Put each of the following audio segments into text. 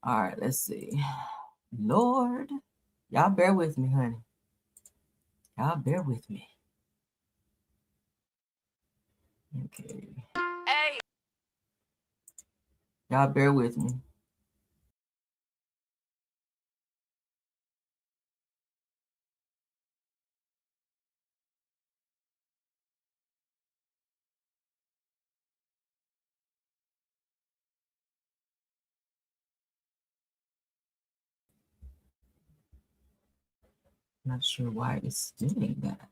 All right, let's see. Lord, y'all bear with me, honey. Y'all bear with me. Okay. Hey. Y'all bear with me. Not sure why it's doing that.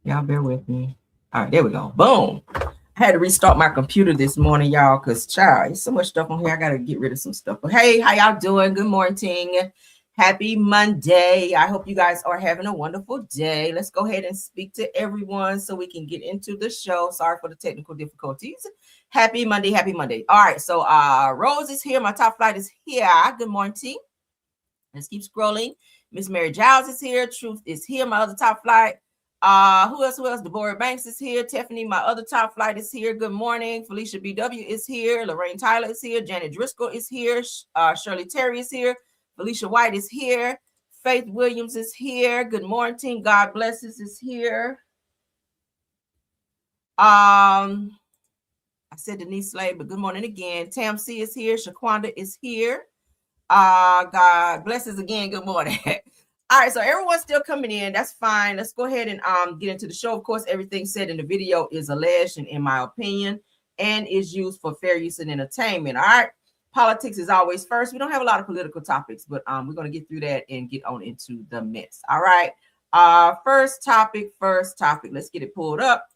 Y'all bear with me. All right, there we go. Boom. I had to restart my computer this morning, y'all, because child, there's so much stuff on here. I gotta get rid of some stuff. But hey, how y'all doing? Good morning. Happy Monday. I hope you guys are having a wonderful day. Let's go ahead and speak to everyone so we can get into the show. Sorry for the technical difficulties. Happy Monday. Happy Monday. All right, so Rose is here. My top flight is here. Good morning. Let's keep scrolling. Miss Mary Giles is here. Truth is here. My other top flight. Who else? Deborah Banks is here. Tiffany, my other top flight, is here. Good morning. Felicia BW is here. Lorraine Tyler is here. Janet Driscoll is here. Shirley Terry is here. Felicia White is here. Faith Williams is here. Good morning. God blesses is here. I said Denise Slade, but good morning again. Tam C is here. Shaquanda is here. God blesses again. Good morning. All right, so everyone's still coming in. That's fine. Let's go ahead and get into the show. Of course, everything said in the video is alleged and in my opinion and is used for fair use and entertainment. All right. Politics is always first. We don't have a lot of political topics, but we're going to get through that and get on into the mess. All right. First topic. Let's get it pulled up.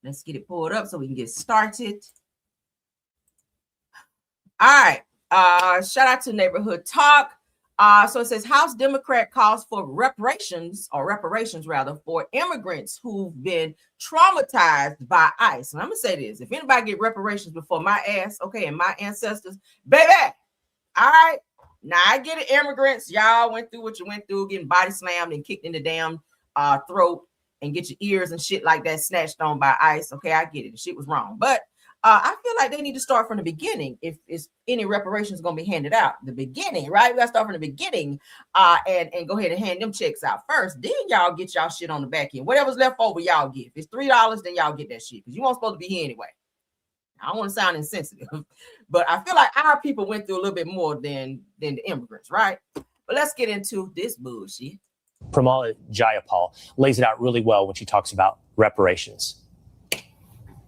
So we can get started. All right. Shout out to Neighborhood Talk. So it says House Democrat calls for reparations for immigrants who've been traumatized by ICE. And I'm gonna say this: if anybody get reparations before my ass, okay, and my ancestors, baby, all right. Now I get it, immigrants, y'all went through what you went through, getting body slammed and kicked in the damn throat and get your ears and shit like that snatched on by ICE. Okay, I get it. The shit was wrong, but I feel like they need to start from the beginning. If any reparations going to be handed out, the beginning, right? We got to start from the beginning and go ahead and hand them checks out first. Then y'all get y'all shit on the back end. Whatever's left over, y'all get. If it's $3, then y'all get that shit because you weren't supposed to be here anyway. I don't want to sound insensitive, but I feel like our people went through a little bit more than the immigrants, right? But let's get into this bullshit. Pramila Jayapal lays it out really well when she talks about reparations.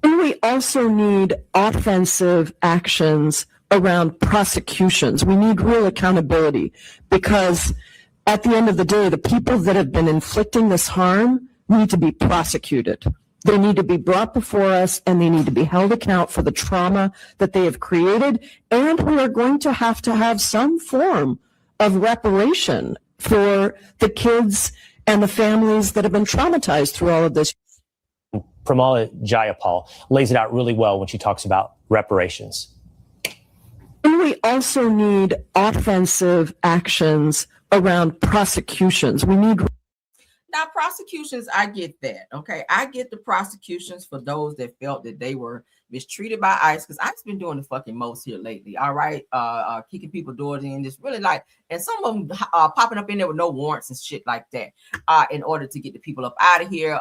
And we also need offensive actions around prosecutions. We need real accountability because at the end of the day, the people that have been inflicting this harm need to be prosecuted. They need to be brought before us and they need to be held account for the trauma that they have created. And we are going to have some form of reparation for the kids and the families that have been traumatized through all of this. Pramila Jayapal lays it out really well when she talks about reparations. And we also need offensive actions around prosecutions. We need. Now, prosecutions, I get that. Okay. I get the prosecutions for those that felt that they were mistreated by ICE, because ICE been doing the fucking most here lately. All right. Kicking people doors in, just really like, and some of them popping up in there with no warrants and shit like that, in order to get the people up out of here,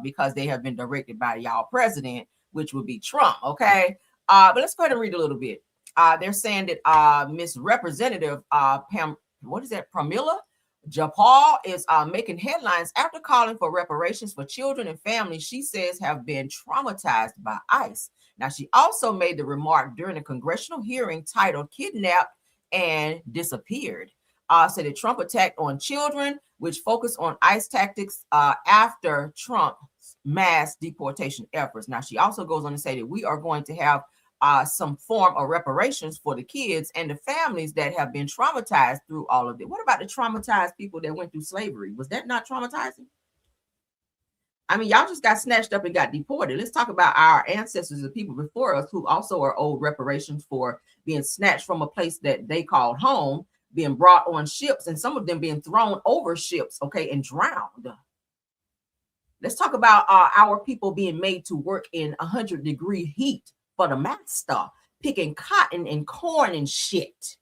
because they have been directed by y'all president, which would be Trump. Okay. But let's go ahead and read a little bit. They're saying that Miss Representative Pramila Jayapal is making headlines after calling for reparations for children and families she says have been traumatized by ICE. Now, she also made the remark during a congressional hearing titled Kidnapped and Disappeared. Said that Trump attacked on children, which focused on ICE tactics after Trump's mass deportation efforts. Now, she also goes on to say that we are going to have some form of reparations for the kids and the families that have been traumatized through all of it. What about the traumatized people that went through slavery? Was that not traumatizing? I mean, y'all just got snatched up and got deported. Let's talk about our ancestors, the people before us, who also are owed reparations for being snatched from a place that they called home, being brought on ships, and some of them being thrown over ships, okay, and drowned. Let's talk about our people being made to work in 100-degree heat for the master, picking cotton and corn and shit.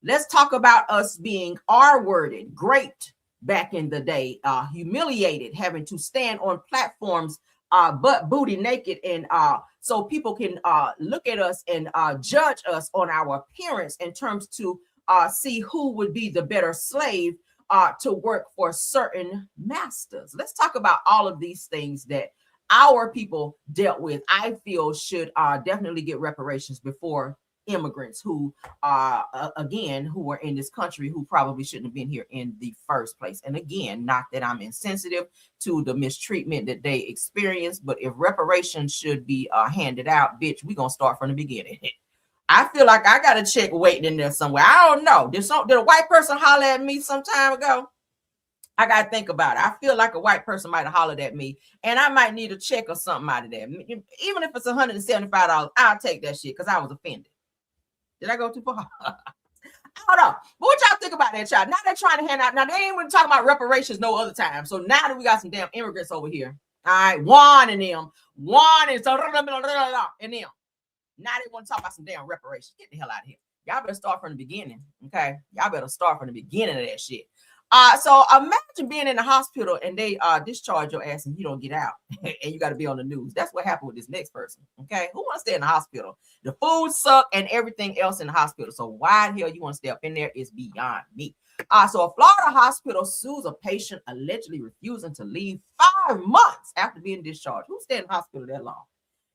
Let's talk about us being R-worded, raped back in the day, humiliated, having to stand on platforms, butt booty naked, and so people can look at us and judge us on our appearance in terms to see who would be the better slave to work for certain masters. Let's talk about all of these things that our people dealt with. I feel should definitely get reparations before immigrants who again, who were in this country who probably shouldn't have been here in the first place. And again, not that I'm insensitive to the mistreatment that they experienced, but if reparations should be handed out, bitch, we gonna start from the beginning. I feel like I got a check waiting in there somewhere. I don't know. Did a white person holler at me some time ago? I got to think about it. I feel like a white person might have hollered at me, and I might need a check or something out of that. Even if it's $175, I'll take that shit because I was offended. Did I go too far? I don't know. But what y'all think about that, child? Now they're trying to hand out. Now they ain't even talking about reparations no other time. So now that we got some damn immigrants over here, all right, one and them, and them. Now they want to talk about some damn reparations. Get the hell out of here. Y'all better start from the beginning, okay? Y'all better start from the beginning of that shit. So imagine being in the hospital and they discharge your ass and you don't get out and you got to be on the news. That's what happened with this next person, okay? Who wants to stay in the hospital? The food suck and everything else in the hospital. So why the hell you want to stay up in there is beyond me. So a Florida hospital sues a patient allegedly refusing to leave 5 months after being discharged. Who stayed in the hospital that long?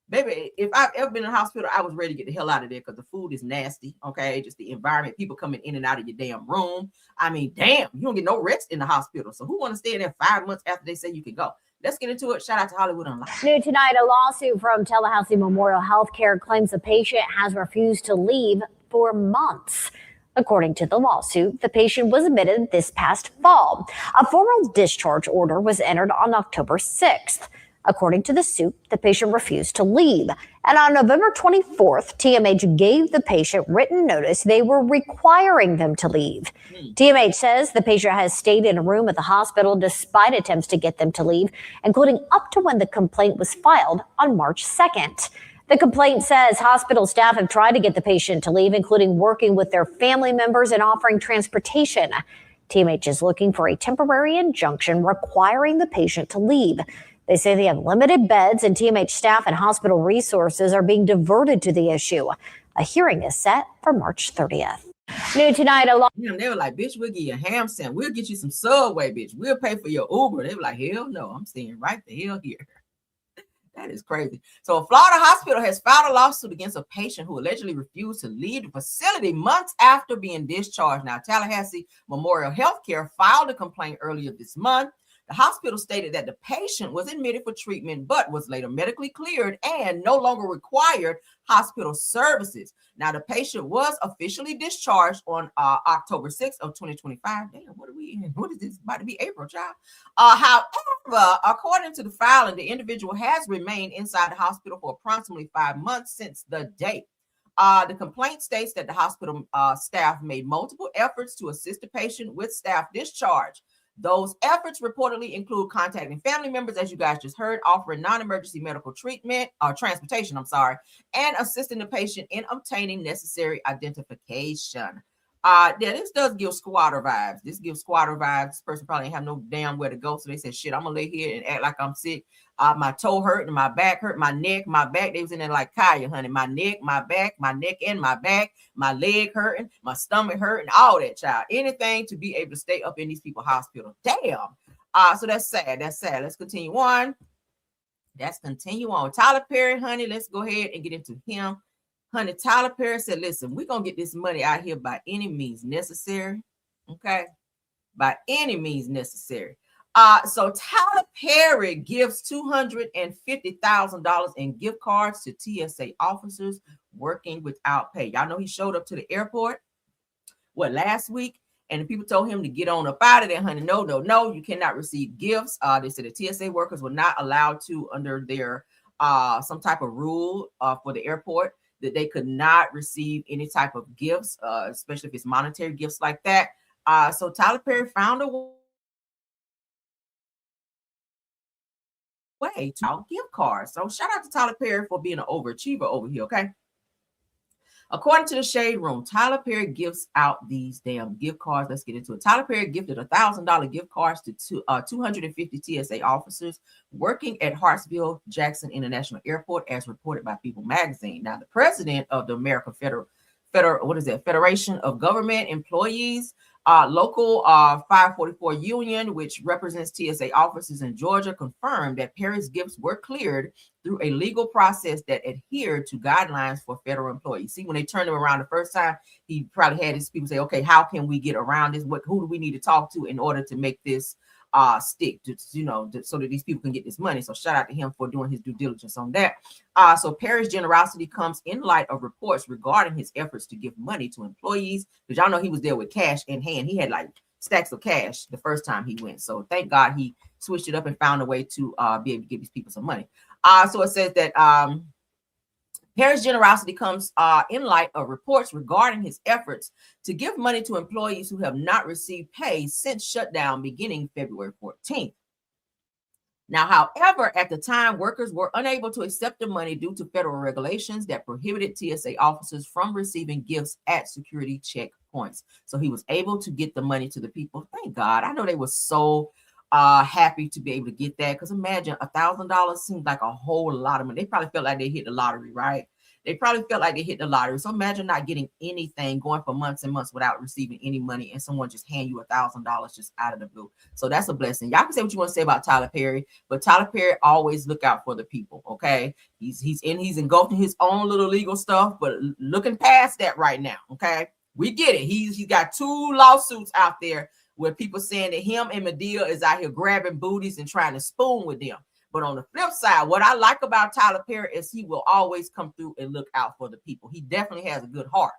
Baby, if I've ever been in the hospital, I was ready to get the hell out of there because the food is nasty, okay? Just the environment, people coming in and out of your damn room. I mean, damn, you don't get no rest in the hospital. So who want to stay in there 5 months after they say you can go? Let's get into it. Shout out to Hollywood Unlocked. New tonight, a lawsuit from Tallahassee Memorial Healthcare claims the patient has refused to leave for months. According to the lawsuit, the patient was admitted this past fall. A formal discharge order was entered on October 6th. According to the suit, the patient refused to leave. And on November 24th, TMH gave the patient written notice they were requiring them to leave. TMH says the patient has stayed in a room at the hospital despite attempts to get them to leave, including up to when the complaint was filed on March 2nd. The complaint says hospital staff have tried to get the patient to leave, including working with their family members and offering transportation. TMH is looking for a temporary injunction requiring the patient to leave. They say they have limited beds and TMH staff and hospital resources are being diverted to the issue. A hearing is set for March 30th. New tonight, they were like, bitch, we'll give you a ham sandwich. We'll get you some Subway, bitch. We'll pay for your Uber. They were like, hell no, I'm staying right the hell here. That is crazy. So a Florida hospital has filed a lawsuit against a patient who allegedly refused to leave the facility months after being discharged. Now, Tallahassee Memorial Healthcare filed a complaint earlier this month. The hospital stated that the patient was admitted for treatment, but was later medically cleared and no longer required hospital services. Now, the patient was officially discharged on October 6th of 2025. Damn, what are we in? What is this? About to be April, child. However, according to the filing, the individual has remained inside the hospital for approximately 5 months since the date. The complaint states that the hospital staff made multiple efforts to assist the patient with staff discharge. Those efforts reportedly include contacting family members, as you guys just heard, offering non-emergency medical treatment or transportation, and assisting the patient in obtaining necessary identification. This does give squatter vibes. This gives squatter vibes. This person probably ain't have no damn where to go. So they said, shit, I'm gonna lay here and act like I'm sick. My toe hurt and my back hurt, my neck, my back. They was in there like Kaya, honey. My neck, my back, my neck and my back, my leg hurting, my stomach hurting, all that, child. Anything to be able to stay up in these people's hospital. Damn. So that's sad. That's sad. Let's continue on. Tyler Perry, honey, let's go ahead and get into him. Honey, Tyler Perry said, listen, we're going to get this money out here by any means necessary. Okay? By any means necessary. So Tyler Perry gives $250,000 in gift cards to TSA officers working without pay. Y'all know he showed up to the airport, last week? And the people told him to get on up out of there, honey. No, you cannot receive gifts. They said the TSA workers were not allowed to, under their some type of rule for the airport, that they could not receive any type of gifts, especially if it's monetary gifts like that. So Tyler Perry found a way to gift cards. So shout out to Tyler Perry for being an overachiever over here, okay? According to the Shade Room, Tyler Perry gives out these damn gift cards. Let's get into it. Tyler Perry gifted $1,000 gift cards to 250 TSA officers working at Hartsfield-Jackson International Airport, as reported by People magazine. Now, the president of the American Federation of Government Employees, local 544 union, which represents TSA officers in Georgia, confirmed that Perry's gifts were cleared through a legal process that adhered to guidelines for federal employees. See, when they turned him around the first time, he probably had his people say, okay, how can we get around this? Who do we need to talk to in order to make this stick, so that these people can get this money? So shout out to him for doing his due diligence on that. So Perry's generosity comes in light of reports regarding his efforts to give money to employees, because y'all know he was there with cash in hand. He had like stacks of cash the first time he went. So thank God he switched it up and found a way to be able to give these people some money. So it says that Perry's generosity comes in light of reports regarding his efforts to give money to employees who have not received pay since shutdown beginning February 14th. Now, however, at the time, workers were unable to accept the money due to federal regulations that prohibited TSA officers from receiving gifts at security checkpoints. So he was able to get the money to the people. Thank God. I know they were so happy to be able to get that, because imagine $1,000 seems like a whole lot of money. They probably felt like they hit the lottery, right? They probably felt like they hit the lottery. So imagine not getting anything, going for months and months without receiving any money, and someone just hand you $1,000 just out of the blue. So that's a blessing. Y'all can say what you want to say about Tyler Perry, but Tyler Perry always look out for the people. Okay, he's engulfed in his own little legal stuff, but looking past that right now. Okay, we get it. He's got 2 lawsuits out there where people saying that him and Medea is out here grabbing booties and trying to spoon with them. But on the flip side, what I like about Tyler Perry is he will always come through and look out for the people. He definitely has a good heart.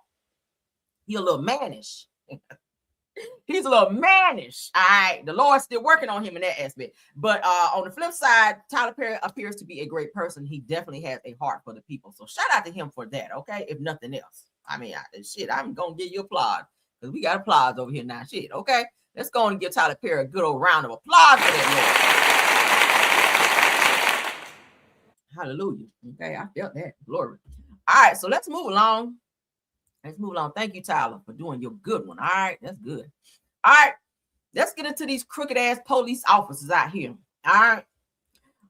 He's a little mannish. He's a little mannish. All right. The Lord's still working on him in that aspect. But on the flip side, Tyler Perry appears to be a great person. He definitely has a heart for the people. So shout out to him for that, okay? If nothing else. I mean, I'm going to give you applause, because we got applause over here now. Shit, okay? Let's go and give Tyler Perry a good old round of applause for that, Lord. Hallelujah. Okay, I felt that. Glory. All right, so let's move along. Thank you, Tyler, for doing your good one. All right, that's good. All right, let's get into these crooked ass police officers out here. All right.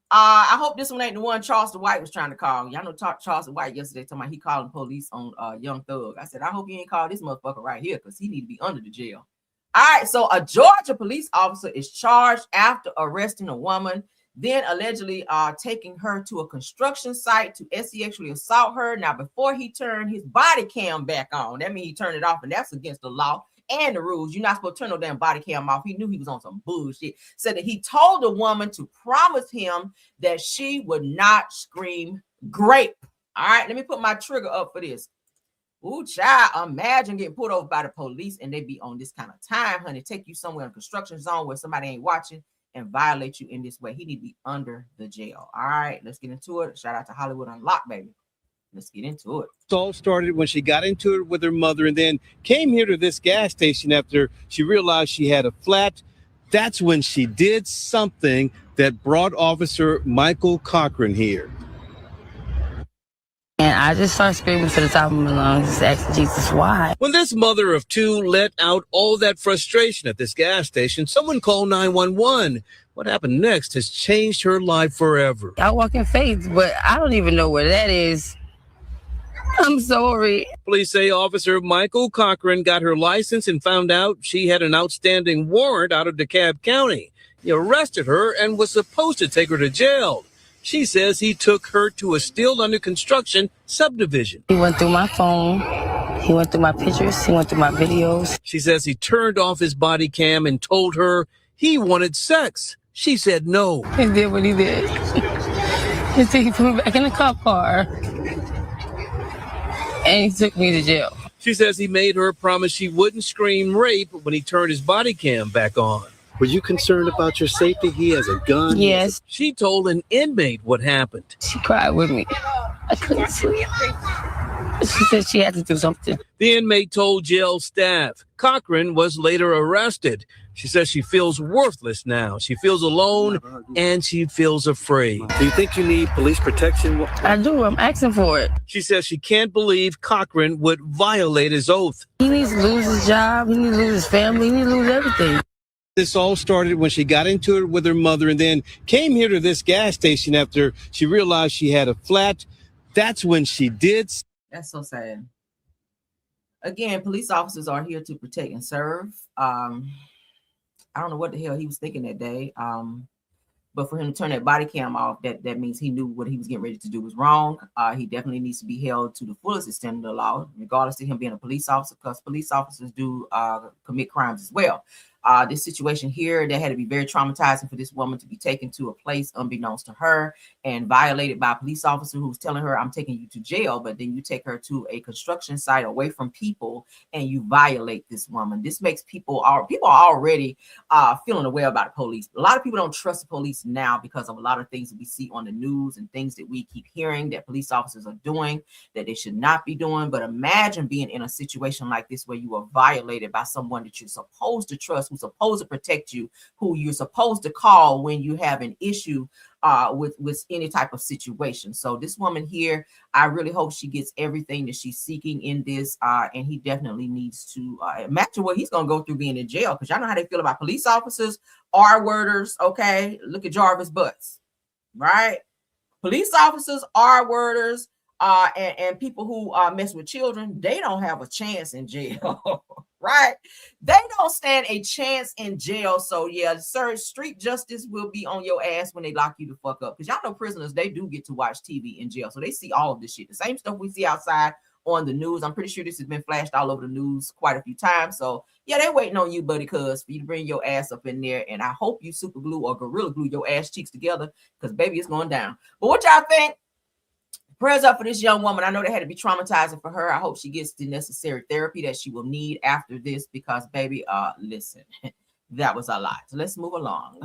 I hope this one ain't the one Charleston White was trying to call. Y'all know Charleston White yesterday talking about he calling police on Young Thug. I said, I hope you ain't call this motherfucker right here, because he need to be under the jail. All right, so a Georgia police officer is charged after arresting a woman, then allegedly taking her to a construction site to sexually assault her. Now, before he turned his body cam back on, that means he turned it off, and that's against the law and the rules. You're not supposed to turn no damn body cam off. He knew he was on some bullshit. Said that he told the woman to promise him that she would not scream grape. All right, let me put my trigger up for this. Ooh, child, imagine getting pulled over by the police and they be on this kind of time, honey. Take you somewhere in a construction zone where somebody ain't watching and violate you in this way. He need to be under the jail. All right, let's get into it. Shout out to Hollywood Unlocked, baby. Let's get into it. It all started when she got into it with her mother and then came here to this gas station after she realized she had a flat. That's when she did something that brought Officer Michael Cochran here. And I just started screaming to the top of my lungs, asking Jesus, why? When this mother of 2 let out all that frustration at this gas station, someone called 911. What happened next has changed her life forever. I walk in faith, but I don't even know where that is. I'm sorry. Police say Officer Michael Cochran got her license and found out she had an outstanding warrant out of DeKalb County. He arrested her and was supposed to take her to jail. She says he took her to a still under construction subdivision. He went through my phone. He went through my pictures. He went through my videos. She says he turned off his body cam and told her he wanted sex. She said no. He did what he did. He put me back in the cop car. And he took me to jail. She says he made her promise she wouldn't scream rape when he turned his body cam back on. Were you concerned about your safety? He has a gun. Yes. She told an inmate what happened. She cried with me. I couldn't sleep. She said she had to do something. The inmate told jail staff. Cochran was later arrested. She says she feels worthless now. She feels alone and she feels afraid. Do you think you need police protection? I do. I'm asking for it. She says she can't believe Cochran would violate his oath. He needs to lose his job. He needs to lose his family. He needs to lose everything. This all started when she got into it with her mother and then came here to this gas station after she realized she had a flat. That's when she did. That's so sad. Again, police officers are here to protect and serve. I don't know what the hell he was thinking that day. But for him to turn that body cam off, that means he knew what he was getting ready to do was wrong. He definitely needs to be held to the fullest extent of the law, regardless of him being a police officer, because police officers do commit crimes as well. This situation here, that had to be very traumatizing for this woman to be taken to a place unbeknownst to her and violated by a police officer who's telling her, I'm taking you to jail, but then you take her to a construction site away from people and you violate this woman. This makes people are already feeling away about the police. A lot of people don't trust the police now because of a lot of things that we see on the news and things that we keep hearing that police officers are doing that they should not be doing. But imagine being in a situation like this where you are violated by someone that you're supposed to trust, who's supposed to protect you, who you're supposed to call when you have an issue with any type of situation. So this woman here, I really hope she gets everything that she's seeking in this, and he definitely needs to imagine what he's gonna go through being in jail, because y'all know how they feel about police officers, R-worders. Okay, look at Jarvis Butts, right? Police officers, R-worders, and people who mess with children, they don't have a chance in jail. Right? They don't stand a chance in jail. So yeah, sir, street justice will be on your ass when they lock you the fuck up. Because y'all know prisoners, they do get to watch TV in jail. So they see all of this shit. The same stuff we see outside on the news. I'm pretty sure this has been flashed all over the news quite a few times. So yeah, they're waiting on you, buddy, cuz for you to bring your ass up in there. And I hope you super glue or gorilla glue your ass cheeks together, because baby, it's going down. But what y'all think? Prayers up for this young woman. I know that had to be traumatizing for her. I hope she gets the necessary therapy that she will need after this, because baby, listen, that was a lot. So let's move along.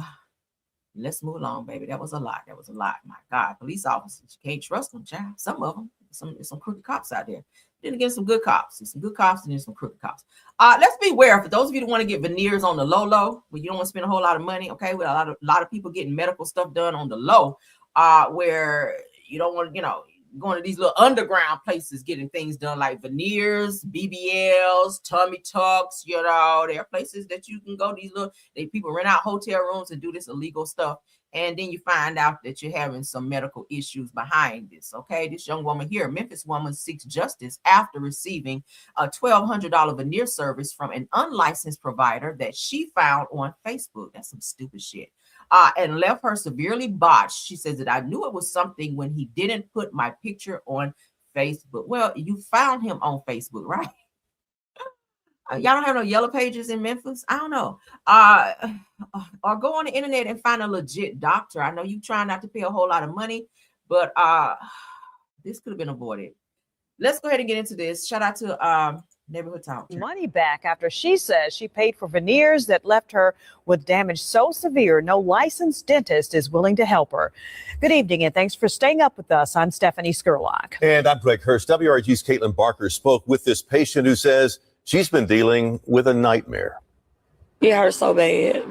Let's move along, baby. That was a lot. That was a lot. My God, police officers, you can't trust them, child. Some of them, some crooked cops out there. Then again, some good cops. There's some good cops and then some crooked cops. Let's be aware, for those of you that want to get veneers on the low, where you don't want to spend a whole lot of money, okay, with a lot of people getting medical stuff done on the low, where you don't want to, going to these little underground places getting things done like veneers, BBLs, tummy tucks. There are places that you can go. People rent out hotel rooms and do this illegal stuff, and then you find out that you're having some medical issues behind this. Okay, this young woman here, Memphis woman, seeks justice after receiving a $1,200 veneer service from an unlicensed provider that she found on Facebook. That's some stupid shit. And left her severely botched. She says that I knew it was something when he didn't put my picture on Facebook. Well, you found him on Facebook, right? Y'all don't have no yellow pages in Memphis? I don't know. Or go on the internet and find a legit doctor. I know you trying not to pay a whole lot of money, but this could have been avoided. Let's go ahead and get into this. Shout out to Neighborhood Talk. Money back after she says she paid for veneers that left her with damage so severe no licensed dentist is willing to help her. Good evening, and thanks for staying up with us. I'm Stephanie Skurlock. And I'm Greg Hurst. WRG's Caitlin Barker spoke with this patient who says she's been dealing with a nightmare. It hurts so bad.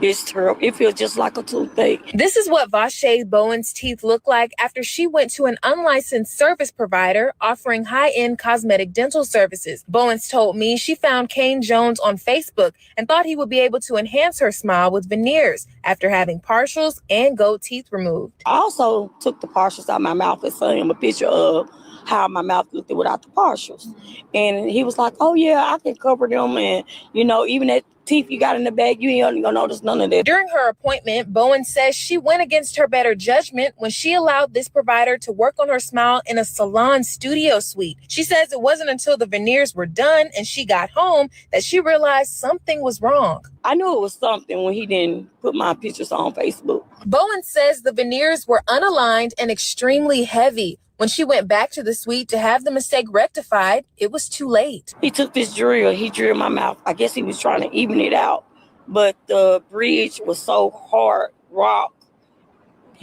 It's terrible. It feels just like a toothache. This is what Vashé Bowen's teeth look like after she went to an unlicensed service provider offering high-end cosmetic dental services. Bowens told me she found Kane Jones on Facebook and thought he would be able to enhance her smile with veneers after having partials and gold teeth removed. I also took the partials out of my mouth and sent him a picture of how my mouth looked without the partials. And he was like, oh yeah, I can cover them. And even that teeth you got in the bag, you ain't gonna notice none of that. During her appointment, Bowen says she went against her better judgment when she allowed this provider to work on her smile in a salon studio suite. She says it wasn't until the veneers were done and she got home that she realized something was wrong. I knew it was something when he didn't put my pictures on Facebook. Bowen says the veneers were unaligned and extremely heavy. When she went back to the suite to have the mistake rectified, it was too late. He took this drill, he drilled my mouth. I guess he was trying to even it out, but the bridge was so hard, rock.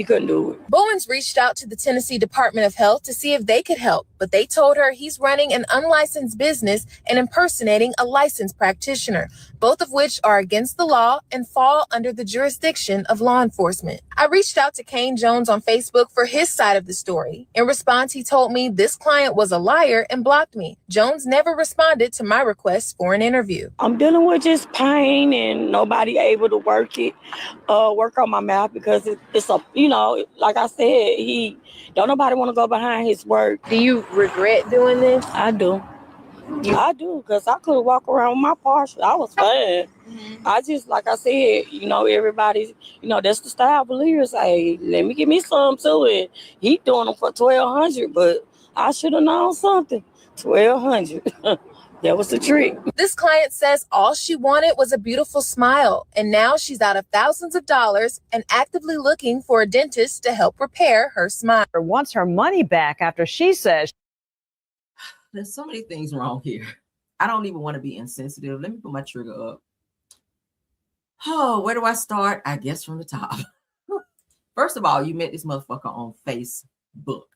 He couldn't do it. Bowens reached out to the Tennessee Department of Health to see if they could help, but they told her he's running an unlicensed business and impersonating a licensed practitioner, both of which are against the law and fall under the jurisdiction of law enforcement. I reached out to Kane Jones on Facebook for his side of the story. In response, he told me this client was a liar and blocked me. Jones never responded to my request for an interview. I'm dealing with just pain and nobody able to work on my mouth because it's a, like I said, don't nobody want to go behind his work. Do you regret doing this? I do. I do, because I could walk around with my partial. I was fine. I just, like I said, everybody's, that's the style veneers. Hey, let me give me some to it. He doing them for $1,200, but I should have known something. $1,200. That was the trick. This client says all she wanted was a beautiful smile, and now she's out of thousands of dollars and actively looking for a dentist to help repair her smile. Wants her money back after she says there's so many things wrong here. I don't even want to be insensitive. Let me put my trigger up. Oh, where do I start? I guess from the top. First of all, you met this motherfucker on Facebook.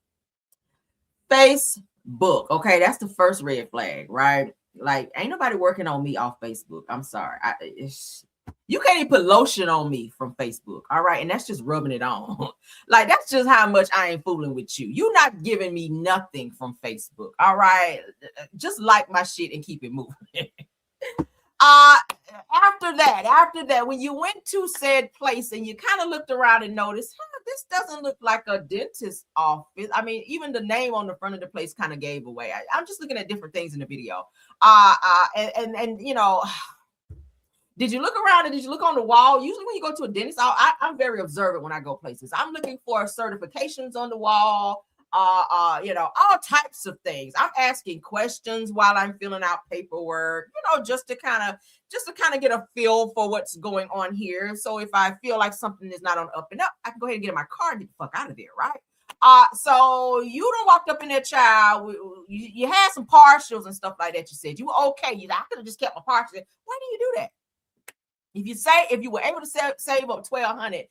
Facebook. Okay, that's the first red flag, right? Like, ain't nobody working on me off Facebook. I'm sorry. You can't even put lotion on me from Facebook. All right. And that's just rubbing it on. Like, that's just how much I ain't fooling with you. You're not giving me nothing from Facebook. All right. Just like my shit and keep it moving. After that, when you went to said place and you kind of looked around and noticed, this doesn't look like a dentist office. I mean, even the name on the front of the place kind of gave away. I'm just looking at different things in the video. Did you look around and did you look on the wall? Usually when you go to a dentist, I'm very observant when I go places. I'm looking for certifications on the wall, all types of things. I'm asking questions while I'm filling out paperwork, just to kind of get a feel for what's going on here. So if I feel like something is not on up and up, I can go ahead and get in my car and get the fuck out of there, right? So you done walked up in there, child. You had some partials and stuff like that. You said you were okay. I could have just kept my partials. Why do you do that? If you were able to save up $1,200,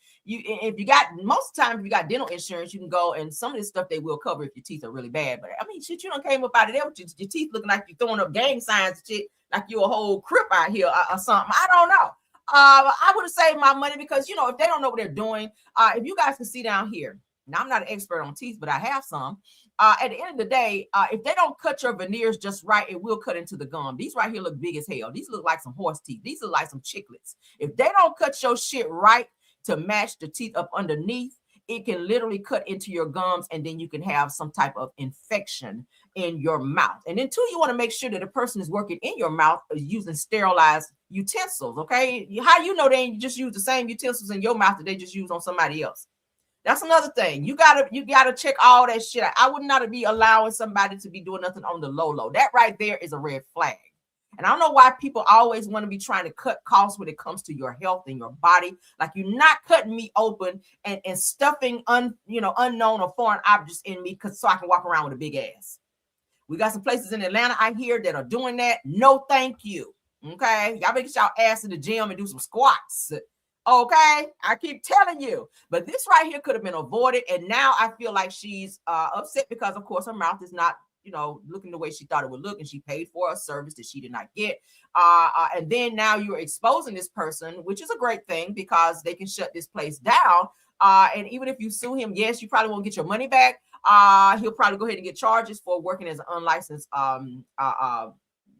most of the time if you got dental insurance, you can go and some of this stuff they will cover if your teeth are really bad. But I mean, shit, you done came up out of there with your teeth looking like you're throwing up gang signs and shit, like you're a whole crip out here or something. I don't know. I would have saved my money because if they don't know what they're doing, if you guys can see down here. Now I'm not an expert on teeth, but I have some. At the end of the day, if they don't cut your veneers just right, it will cut into the gum. These right here look big as hell. These look like some horse teeth. These look like some chiclets. If they don't cut your shit right to match the teeth up underneath, it can literally cut into your gums, and then you can have some type of infection in your mouth. And then two, you want to make sure that the person is working in your mouth using sterilized utensils. Okay, how they ain't just use the same utensils in your mouth that they just use on somebody else? That's another thing. You gotta check all that shit. I would not be allowing somebody to be doing nothing on the low. That right there is a red flag. And I don't know why people always want to be trying to cut costs when it comes to your health and your body. Like, you're not cutting me open and stuffing unknown or foreign objects in me so I can walk around with a big ass. We got some places in Atlanta I hear that are doing that. No, thank you. Okay, y'all better get y'all ass in the gym and do some squats. Okay, I keep telling you, but this right here could have been avoided, and now I feel like she's upset because, of course, her mouth is not, looking the way she thought it would look, and she paid for a service that she did not get. And then now you're exposing this person, which is a great thing because they can shut this place down. And even if you sue him, yes, you probably won't get your money back. He'll probably go ahead and get charges for working as an unlicensed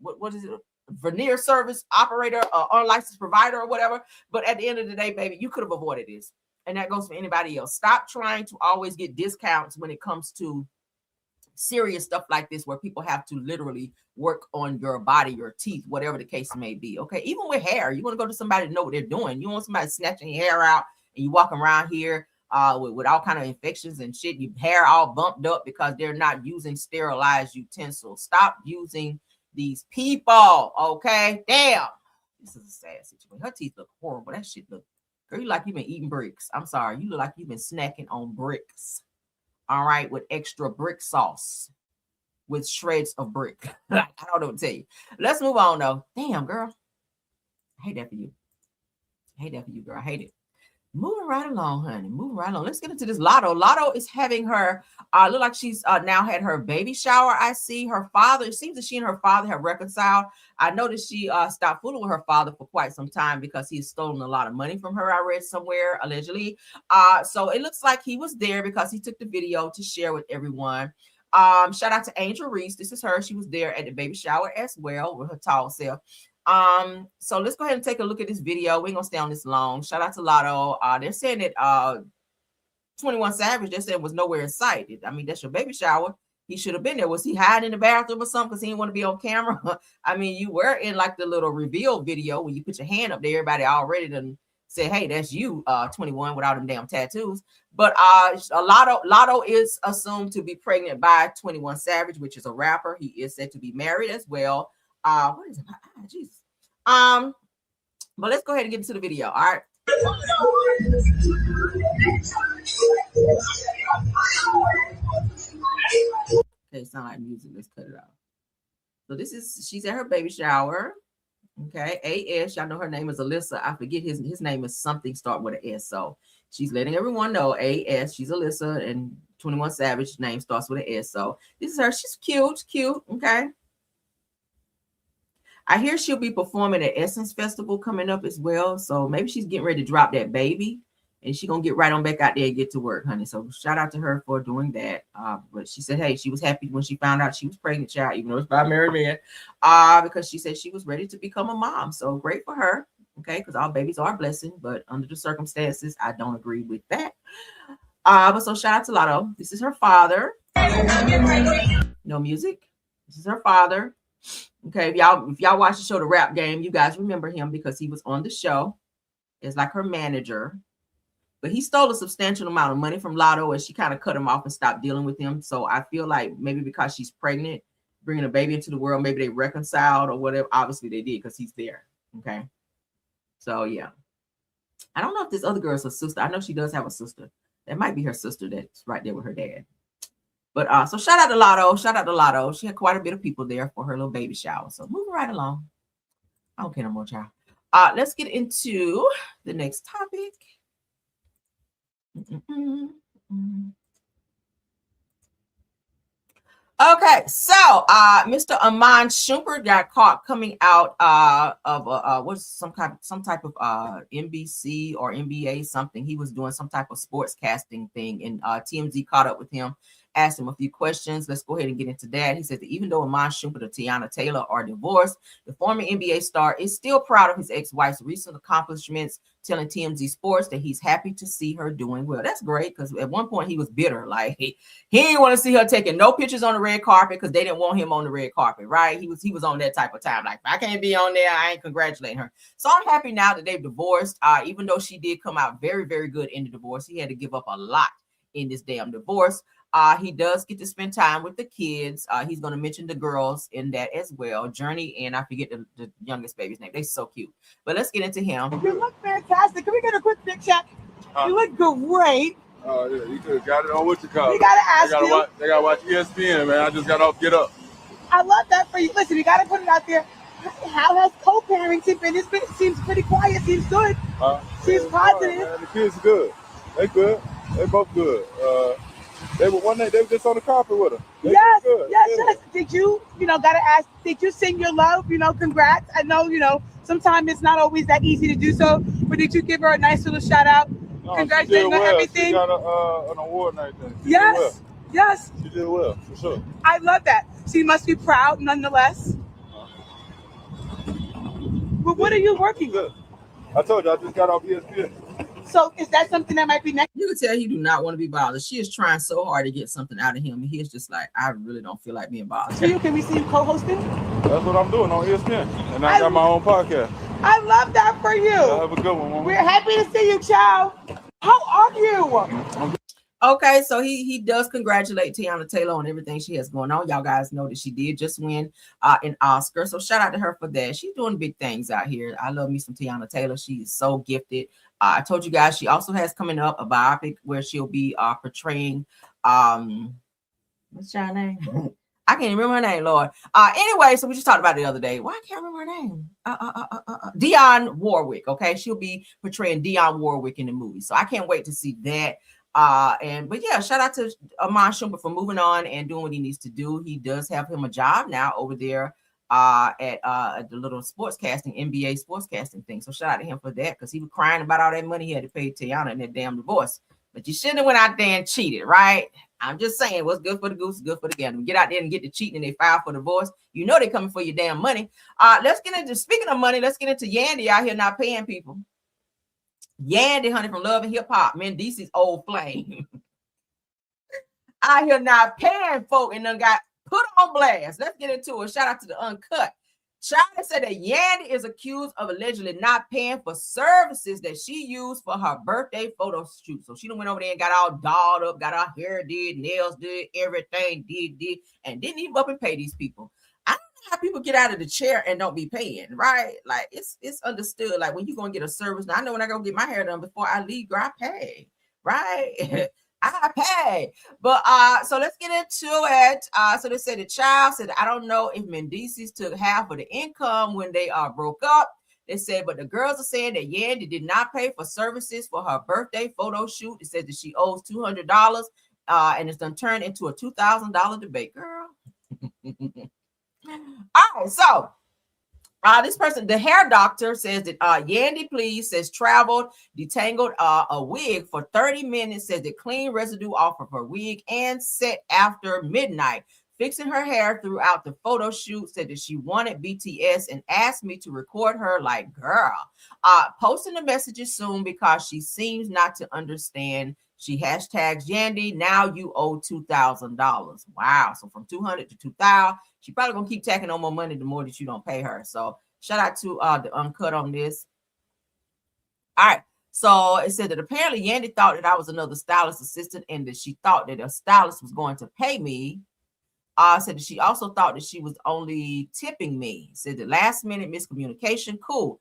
what is it? Veneer service operator, unlicensed provider or whatever. But at the end of the day, baby, you could have avoided this. And that goes for anybody else. Stop trying to always get discounts when it comes to serious stuff like this, where people have to literally work on your body, your teeth, whatever the case may be. Okay, even with hair, you want to go to somebody to know what they're doing. You want somebody snatching your hair out and you walking around here with all kind of infections and shit, your hair all bumped up because they're not using sterilized utensils. Stop using these people. Okay, damn, this is a sad situation. Her teeth look horrible. That shit look, girl, you like you've been eating bricks. I'm sorry, you look like you've been snacking on bricks. All right, with extra brick sauce, with shreds of brick. I don't know what to tell you. Let's move on though. Damn, girl, I hate that for you. I hate that for you, girl. I hate it. Moving right along, honey. Moving right along. Let's get into this Lotto. Lotto is having her look like she's now had her baby shower. I see her father. It seems that she and her father have reconciled. I noticed she stopped fooling with her father for quite some time because he has stolen a lot of money from her. I read somewhere allegedly. So it looks like he was there because he took the video to share with everyone. Shout out to Angel Reese. This is her. She was there at the baby shower as well with her tall self. So let's go ahead and take a look at this video. We ain't gonna stay on this long. Shout out to Lotto. They're saying that 21 Savage, they said, was nowhere in sight. I mean, that's your baby shower. He should have been there. Was he hiding in the bathroom or something because he didn't want to be on camera? I mean, you were in like the little reveal video when you put your hand up there. Everybody already done said, hey, that's you, 21, without them damn tattoos. But Lotto is assumed to be pregnant by 21 Savage, which is a rapper. He is said to be married as well. What is it? Jesus. But let's go ahead and get into the video. All right. Okay, sound like music. Let's cut it out. So she's at her baby shower. Okay, AS. Y'all know her name is Alyssa. I forget his name is something start with an S. So she's letting everyone know AS. She's Alyssa, and 21 Savage name starts with an S. So this is her. She's cute. Okay. I hear she'll be performing at Essence Festival coming up as well. So maybe she's getting ready to drop that baby and she's going to get right on back out there and get to work, honey. So shout out to her for doing that. But she said, hey, she was happy when she found out she was pregnant, child, even though it's by a married man, because she said she was ready to become a mom. So great for her. Okay. Because all babies are a blessing, but under the circumstances, I don't agree with that. But so shout out to Lotto. This is her father. No music. This is her father. Okay, if y'all watch the show The Rap Game, you guys remember him because he was on the show as like her manager. But he stole a substantial amount of money from Lotto and she kind of cut him off and stopped dealing with him. So I feel like maybe because she's pregnant, bringing a baby into the world, maybe they reconciled or whatever. Obviously they did because he's there. Okay. So yeah. I don't know if this other girl's her sister. I know she does have a sister. That might be her sister that's right there with her dad. But so shout out to Lotto. Shout out to Lotto. She had quite a bit of people there for her little baby shower. So moving right along. I don't care no more, child. Let's get into the next topic. Okay, so Mr. Iman Shumpert got caught coming out of what's some type of NBC or NBA something. He was doing some type of sports casting thing, and TMZ caught up with him, asked him a few questions. Let's go ahead and get into that. He said that even though Iman Shumpert and Teyana Taylor are divorced, the former NBA star is still proud of his ex-wife's recent accomplishments, telling TMZ Sports that he's happy to see her doing well. That's great, because at one point he was bitter. Like he didn't want to see her taking no pictures on the red carpet because they didn't want him on the red carpet, right? He was on that type of time. Like, if I can't be on there, I ain't congratulating her. So I'm happy now that they've divorced. Even though she did come out very, very good in the divorce, he had to give up a lot in this damn divorce. He does get to spend time with the kids. He's going to mention the girls in that as well. Journey and I forget the youngest baby's name. They're so cute. But let's get into him. You look fantastic. Can we get a quick picture? You look great. Oh, yeah, you could have got it on what you call it. We got to ask you. They got to watch ESPN, man. I just got off Get Up. I love that for you. Listen, we got to put it out there. How has co-parenting been? It seems pretty quiet. Seems good. Seems positive. Man, the kids are good. They good. They both good. They were one day. They were just on the carpet with her. Yes. Did you gotta ask? Did you sing your love? Congrats. I know. Sometimes it's not always that easy to do so. But did you give her a nice little shout out? No, congratulations on everything. She got an award and everything. Yes. She did well, for sure. I love that. She must be proud, nonetheless. But what are you working with? I told you, I just got off ESPN. So is that something that might be next? You can tell he do not want to be bothered. She is trying so hard to get something out of him. And he is just like, I really don't feel like being bothered. So can we see you co-hosting? That's what I'm doing on ESPN. And I got my own podcast. I love that for you. Have a good one, Mama. We're happy to see you, child. How are you? Okay, so he does congratulate Teyana Taylor on everything she has going on. Y'all guys know that she did just win an Oscar. So shout out to her for that. She's doing big things out here. I love me some Teyana Taylor. She is so gifted. I told you guys she also has coming up a biopic where she'll be portraying what's your name? I can't remember her name, Lord. Anyway, so we just talked about it the other day. Why I can't remember her name? Dionne Warwick. Okay, she'll be portraying Dionne Warwick in the movie, so I can't wait to see that. But yeah, shout out to Iman Shumpert for moving on and doing what he needs to do. He does have him a job now over there at the little NBA sportscasting thing. So shout out to him for that, because he was crying about all that money he had to pay Teyana in that damn divorce. But you shouldn't have went out there and cheated, right? I'm just saying, what's good for the goose is good for the gander. Get out there and get the cheating and they file for divorce. You know they're coming for your damn money. Let's get into, speaking of money, let's get into Yandy out here not paying people. Yandy, honey, from Love and Hip Hop, Mendeece's old flame. Out here not paying folk and then got put on blast. Let's get into it. Shout out to the Uncut. China said that Yandy is accused of allegedly not paying for services that she used for her birthday photo shoot. So she done went over there and got all dolled up, got her hair did, nails did, everything did, and didn't even up and pay these people. I don't know how people get out of the chair and don't be paying, right? Like it's understood. Like when you gonna get a service, now I know when I go get my hair done before I leave, girl, I pay, right? I pay. But so let's get into it. So they said the child said, I don't know if Mendeece's took half of the income when they broke up. They said, but the girls are saying that Yandy did not pay for services for her birthday photo shoot. It said that she owes $200 and it's done turned into a $2,000 debate, girl. All right, so this person, the hair doctor, says that Yandy, please, says traveled, detangled a wig for 30 minutes, says that clean residue off of her wig and set after midnight, fixing her hair throughout the photo shoot, said that she wanted BTS and asked me to record her like, girl, posting the messages soon because she seems not to understand. She hashtags Yandy, now you owe $2,000. Wow. So from 200 to 2,000. She probably gonna keep tacking on more money the more that you don't pay her. So shout out to the Uncut on this. All right. So it said that apparently Yandy thought that I was another stylist assistant and that she thought that a stylist was going to pay me. Said that she also thought that she was only tipping me. Said the last minute miscommunication. Cool.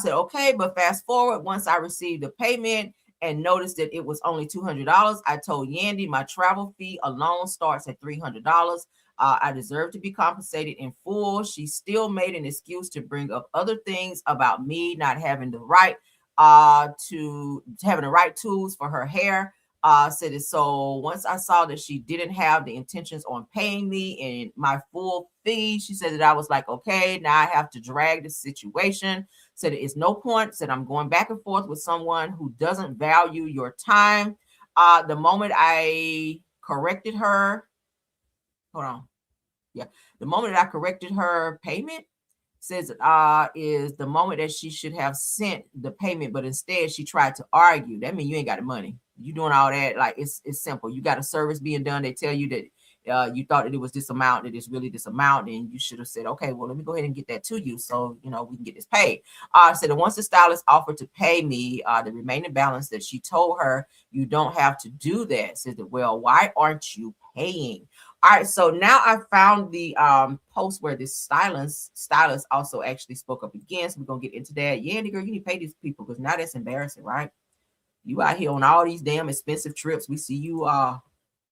Said, okay, but fast forward, once I received the payment and noticed that it was only $200, I told Yandy my travel fee alone starts at $300. I deserve to be compensated in full. She still made an excuse to bring up other things about me not having the right to having the right tools for her hair. Said it. So once I saw that she didn't have the intentions on paying me and my full fee, she said that I was like, okay, now I have to drag the situation. Said it's no point. Said I'm going back and forth with someone who doesn't value your time. The moment I corrected her, hold on. Yeah. The moment that I corrected her payment, says is the moment that she should have sent the payment, but instead she tried to argue. That means you ain't got the money. You doing all that. Like it's simple. You got a service being done. They tell you that you thought that it was this amount, that it's really this amount, and you should have said, okay, well, let me go ahead and get that to you so we can get this paid. Said that once the stylist offered to pay me the remaining balance, that she told her you don't have to do that. Said that, well, why aren't you paying? All right, so now I found the post where this stylist also actually spoke up again. So we're gonna get into that. Yeah, girl, you need to pay these people because now that's embarrassing, right? You out here on all these damn expensive trips. We see you all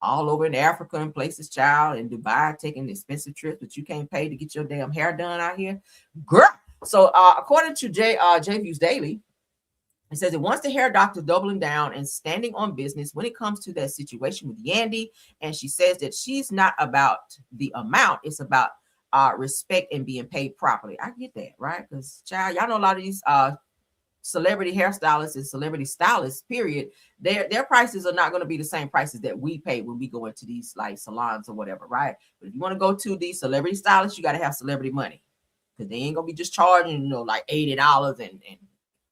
over in Africa and places, child, in Dubai taking expensive trips, but you can't pay to get your damn hair done out here, girl. So according to J Views Daily, it says that once the hair doctor doubling down and standing on business when it comes to that situation with Yandy, and she says that she's not about the amount, it's about respect and being paid properly. I get that, right? Because child, y'all know a lot of these celebrity hairstylists and celebrity stylists, period, their prices are not going to be the same prices that we pay when we go into these like salons or whatever, right? But if you want to go to these celebrity stylists, you got to have celebrity money, because they ain't gonna be just charging like $80 and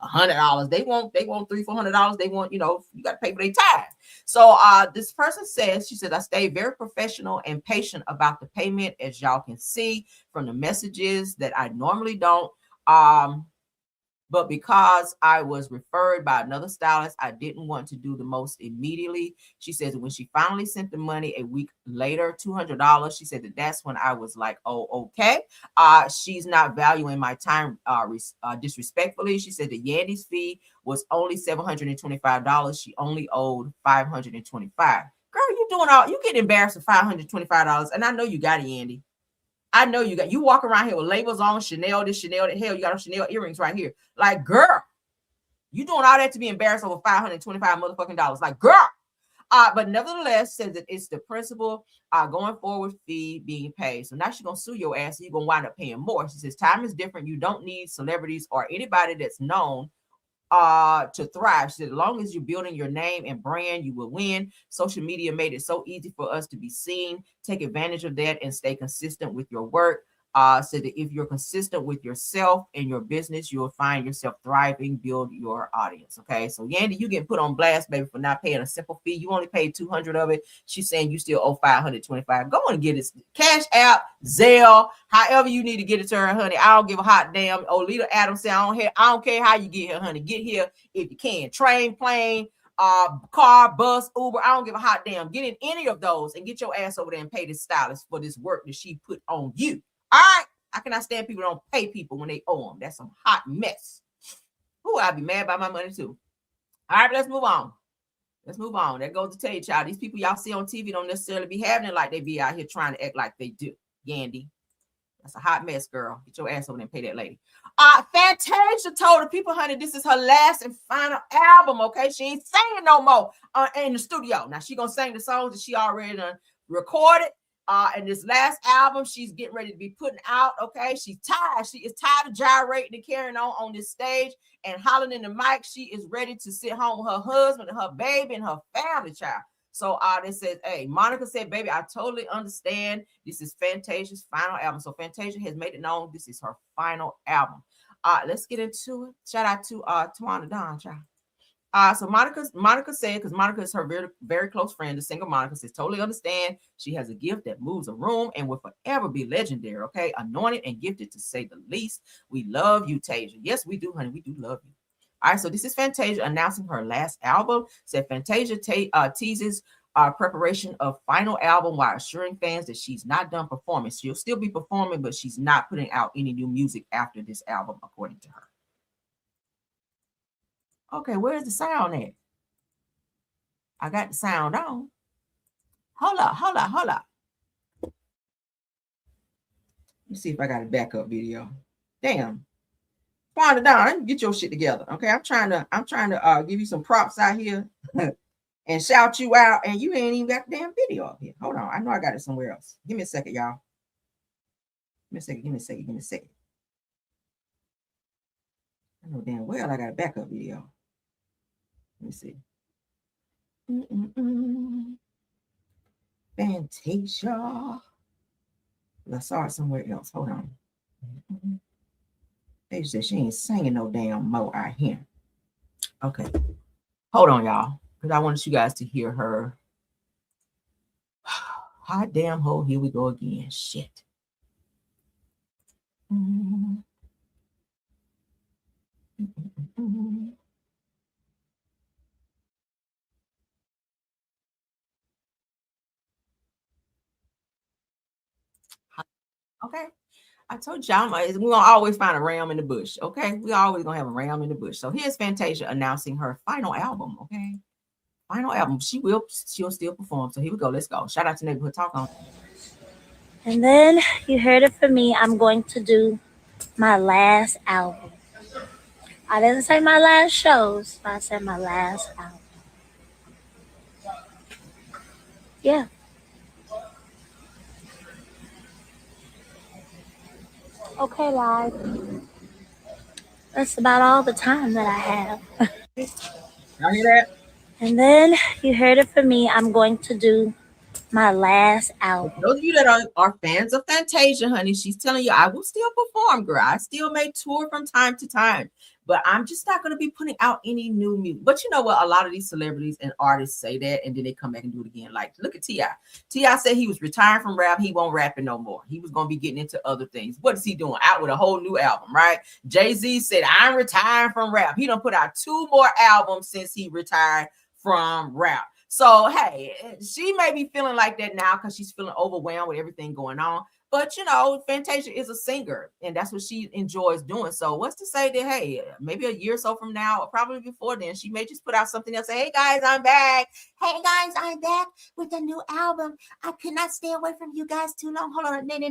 $100. They want $300-$400. They want, you got to pay for their time. So this person says, she said, I stayed very professional and patient about the payment, as y'all can see from the messages that I normally don't. But because I was referred by another stylist, I didn't want to do the most immediately. She says when she finally sent the money a week later, $200, she said that's when I was like, oh, okay. She's not valuing my time disrespectfully. She said that Yandy's fee was only $725. She only owed $525. Girl, you you get embarrassed for $525, and I know you got it, Yandy. I know you walk around here with labels on, Chanel, this Chanel, that hell, you got Chanel earrings right here. Like, girl, you doing all that to be embarrassed over $525 motherfucking dollars. Like, girl. But nevertheless, says that it's the principal going forward fee being paid. So now she's gonna sue your ass, and you're gonna wind up paying more. She says time is different. You don't need celebrities or anybody that's known to thrive. She said, as long as you're building your name and brand, you will win. Social media made it so easy for us to be seen. Take advantage of that and stay consistent with your work. Said that if you're consistent with yourself and your business, you'll find yourself thriving, build your audience. Okay, so Yandy, you getting put on blast, baby, for not paying a simple fee. You only paid $200 of it. She's saying you still owe $525. Go on and get it. Cash App, Zelle, however you need to get it to her, honey. I don't give a hot damn. Olita Adams said, I don't care how you get here, honey. Get here if you can. Train, plane, car, bus, Uber. I don't give a hot damn. Get in any of those and get your ass over there and pay this stylist for this work that she put on you. All right, I cannot stand people don't pay people when they owe them. That's some hot mess. Who I'd be mad about my money too. All right, but let's move on. Let's move on. That goes to tell you, child. These people y'all see on TV don't necessarily be having it like they be out here trying to act like they do. Yandy, that's a hot mess, girl. Get your ass over there and pay that lady. Fantasia told the people, honey, this is her last and final album. Okay, she ain't singing no more in the studio. Now she gonna sing the songs that she already done recorded. And this last album she's getting ready to be putting out. Okay, she's tired. She is tired of gyrating and carrying on this stage and hollering in the mic. She is ready to sit home with her husband and her baby and her family, child. So they said, hey, Monica said, baby, I totally understand. This is Fantasia's final album. So Fantasia has made it known this is her final album. Let's get into it. Shout out to Teyana Don, child. So Monica said, because Monica is her very, very close friend, the singer Monica says, totally understand. She has a gift that moves a room and will forever be legendary. Okay, anointed and gifted to say the least. We love you, Tasia. Yes, we do, honey. We do love you. All right, so this is Fantasia announcing her last album. Said Fantasia teases preparation of final album while assuring fans that she's not done performing. She'll still be performing, but she's not putting out any new music after this album, according to her. Okay, where's the sound at? I got the sound on. Hold up. Let me see if I got a backup video. Damn. Wanda Don, get your shit together. Okay, I'm trying to give you some props out here and shout you out, and you ain't even got the damn video up here. Hold on. I know I got it somewhere else. Give me a second, y'all. Give me a second. I know damn well I got a backup video. Let me see. Fantasia. I saw it somewhere else. Hold on. They said she ain't singing no damn more out here. Okay. Hold on, y'all. Because I wanted you guys to hear her. Hot damn hole. Here we go again. Shit. Okay, I told y'all we're gonna always find a ram in the bush. Okay, we always gonna have a ram in the bush. So here's Fantasia announcing her final album. Okay, final album. She'll still perform. So here we go. Let's go. Shout out to Neighborhood Talk on. And then you heard it from me. I'm going to do my last album. I didn't say my last shows, but I said my last album. Yeah. Okay, live. That's about all the time that I have. Y'all hear that? And then you heard it from me. I'm going to do my last album. Those of you that are fans of Fantasia, honey, she's telling you, I will still perform, girl. I still may tour from time to time, but I'm just not going to be putting out any new music. But you know what? A lot of these celebrities and artists say that, and then they come back and do it again. Like, look at T.I. T.I. said he was retiring from rap. He won't rap it no more. He was going to be getting into other things. What is he doing? Out with a whole new album, right? Jay-Z said, I'm retiring from rap. He done put out 2 more albums since he retired from rap. So, hey, she may be feeling like that now because she's feeling overwhelmed with everything going on. But you know, Fantasia is a singer, and that's what she enjoys doing. So what's to say that, hey, maybe a year or so from now, or probably before then, she may just put out something else. Say, hey guys, I'm back. Hey guys, I'm back with a new album. I could not stay away from you guys too long. Hold on, baby,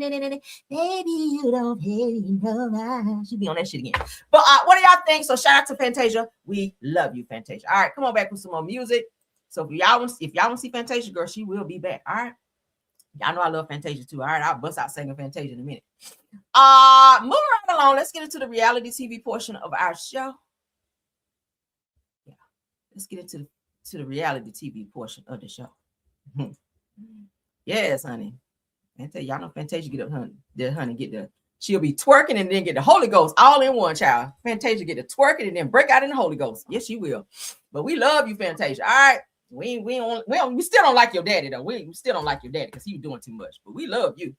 you don't pay no mind. She be on that shit again. But what do y'all think? So shout out to Fantasia. We love you, Fantasia. All right, come on back with some more music. So if y'all want to see Fantasia, girl, she will be back. All right. Y'all know I love Fantasia too. All right, I'll bust out singing Fantasia in a minute. Moving right along, let's get into the reality TV portion of our show. Yeah, let's get into the reality TV portion of the show. Yes, honey. Y'all know Fantasia get up, honey, she'll be twerking and then get the Holy Ghost all in one, child. Fantasia get the twerking and then break out in the Holy Ghost. Yes, she will. But we love you, Fantasia. All right. We still don't like your daddy though. We still don't like your daddy because he was doing too much. But we love you.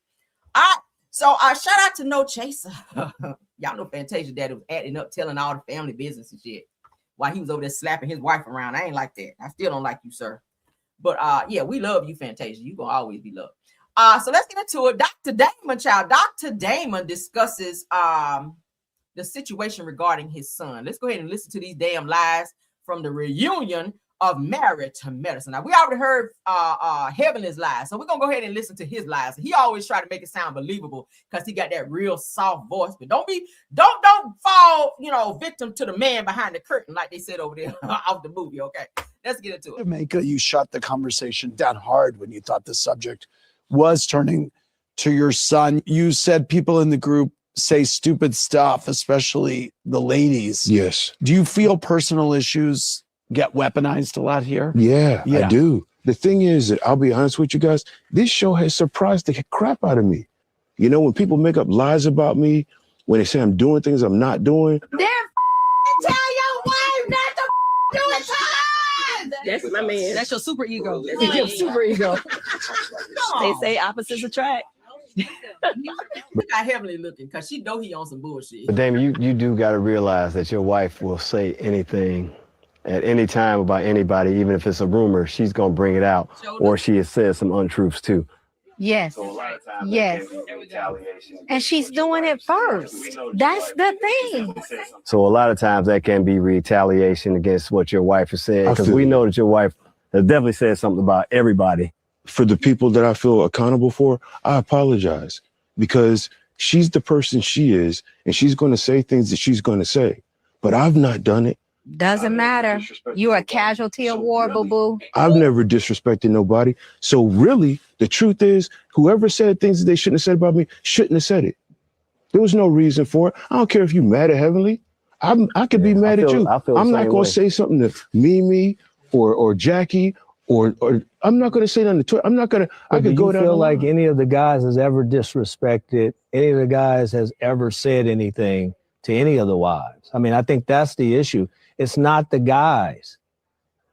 All right. So shout out to No Chaser. Y'all know Fantasia daddy was acting up, telling all the family business and shit while he was over there slapping his wife around. I ain't like that. I still don't like you, sir. But yeah, we love you, Fantasia. You gonna always be loved. So let's get into it. Dr. Damon, child. Dr. Damon discusses the situation regarding his son. Let's go ahead and listen to these damn lies from the reunion of Married to Medicine. Now we already heard Heavenly's lies, so we're gonna go ahead and listen to his lies. He always try to make it sound believable because he got that real soft voice. But don't fall, victim to the man behind the curtain, like they said over there off the movie. Okay, let's get into it. Jamaica, you shut the conversation down hard when you thought the subject was turning to your son. You said people in the group say stupid stuff, especially the ladies. Yes. Do you feel personal issues get weaponized a lot here? Yeah, I do. The thing is that I'll be honest with you guys, this show has surprised the crap out of me. You know, when people make up lies about me, when they say I'm doing things I'm not doing. Then tell your wife not to do it to us. That's my man. That's your super ego. That's your super ego. They say opposites attract. We got Heavenly looking because she know he on some bullshit. But Damon, you do got to realize that your wife will say anything at any time about anybody, even if it's a rumor, she's going to bring it out, or she has said some untruths too. Yes. Yes. And she's doing it first. That's the thing. So a lot of times that can be retaliation against what your wife has said, because we know that your wife has definitely said something about everybody. For the people that I feel accountable for, I apologize, because she's the person she is, and she's going to say things that she's going to say, but I've not done it. Doesn't matter. You're a casualty of war, boo-boo. I've never disrespected nobody. So really, the truth is, whoever said things that they shouldn't have said about me shouldn't have said it. There was no reason for it. I don't care if you're mad at Heavenly. I could be mad at you. I'm not going to say something to Mimi or Jackie or I'm not going to say nothing to I'm not going to. I could go down. Do you feel like any of the guys has ever disrespected, any of the guys has ever said anything to any of the wives? I mean, I think that's the issue. It's not the guys.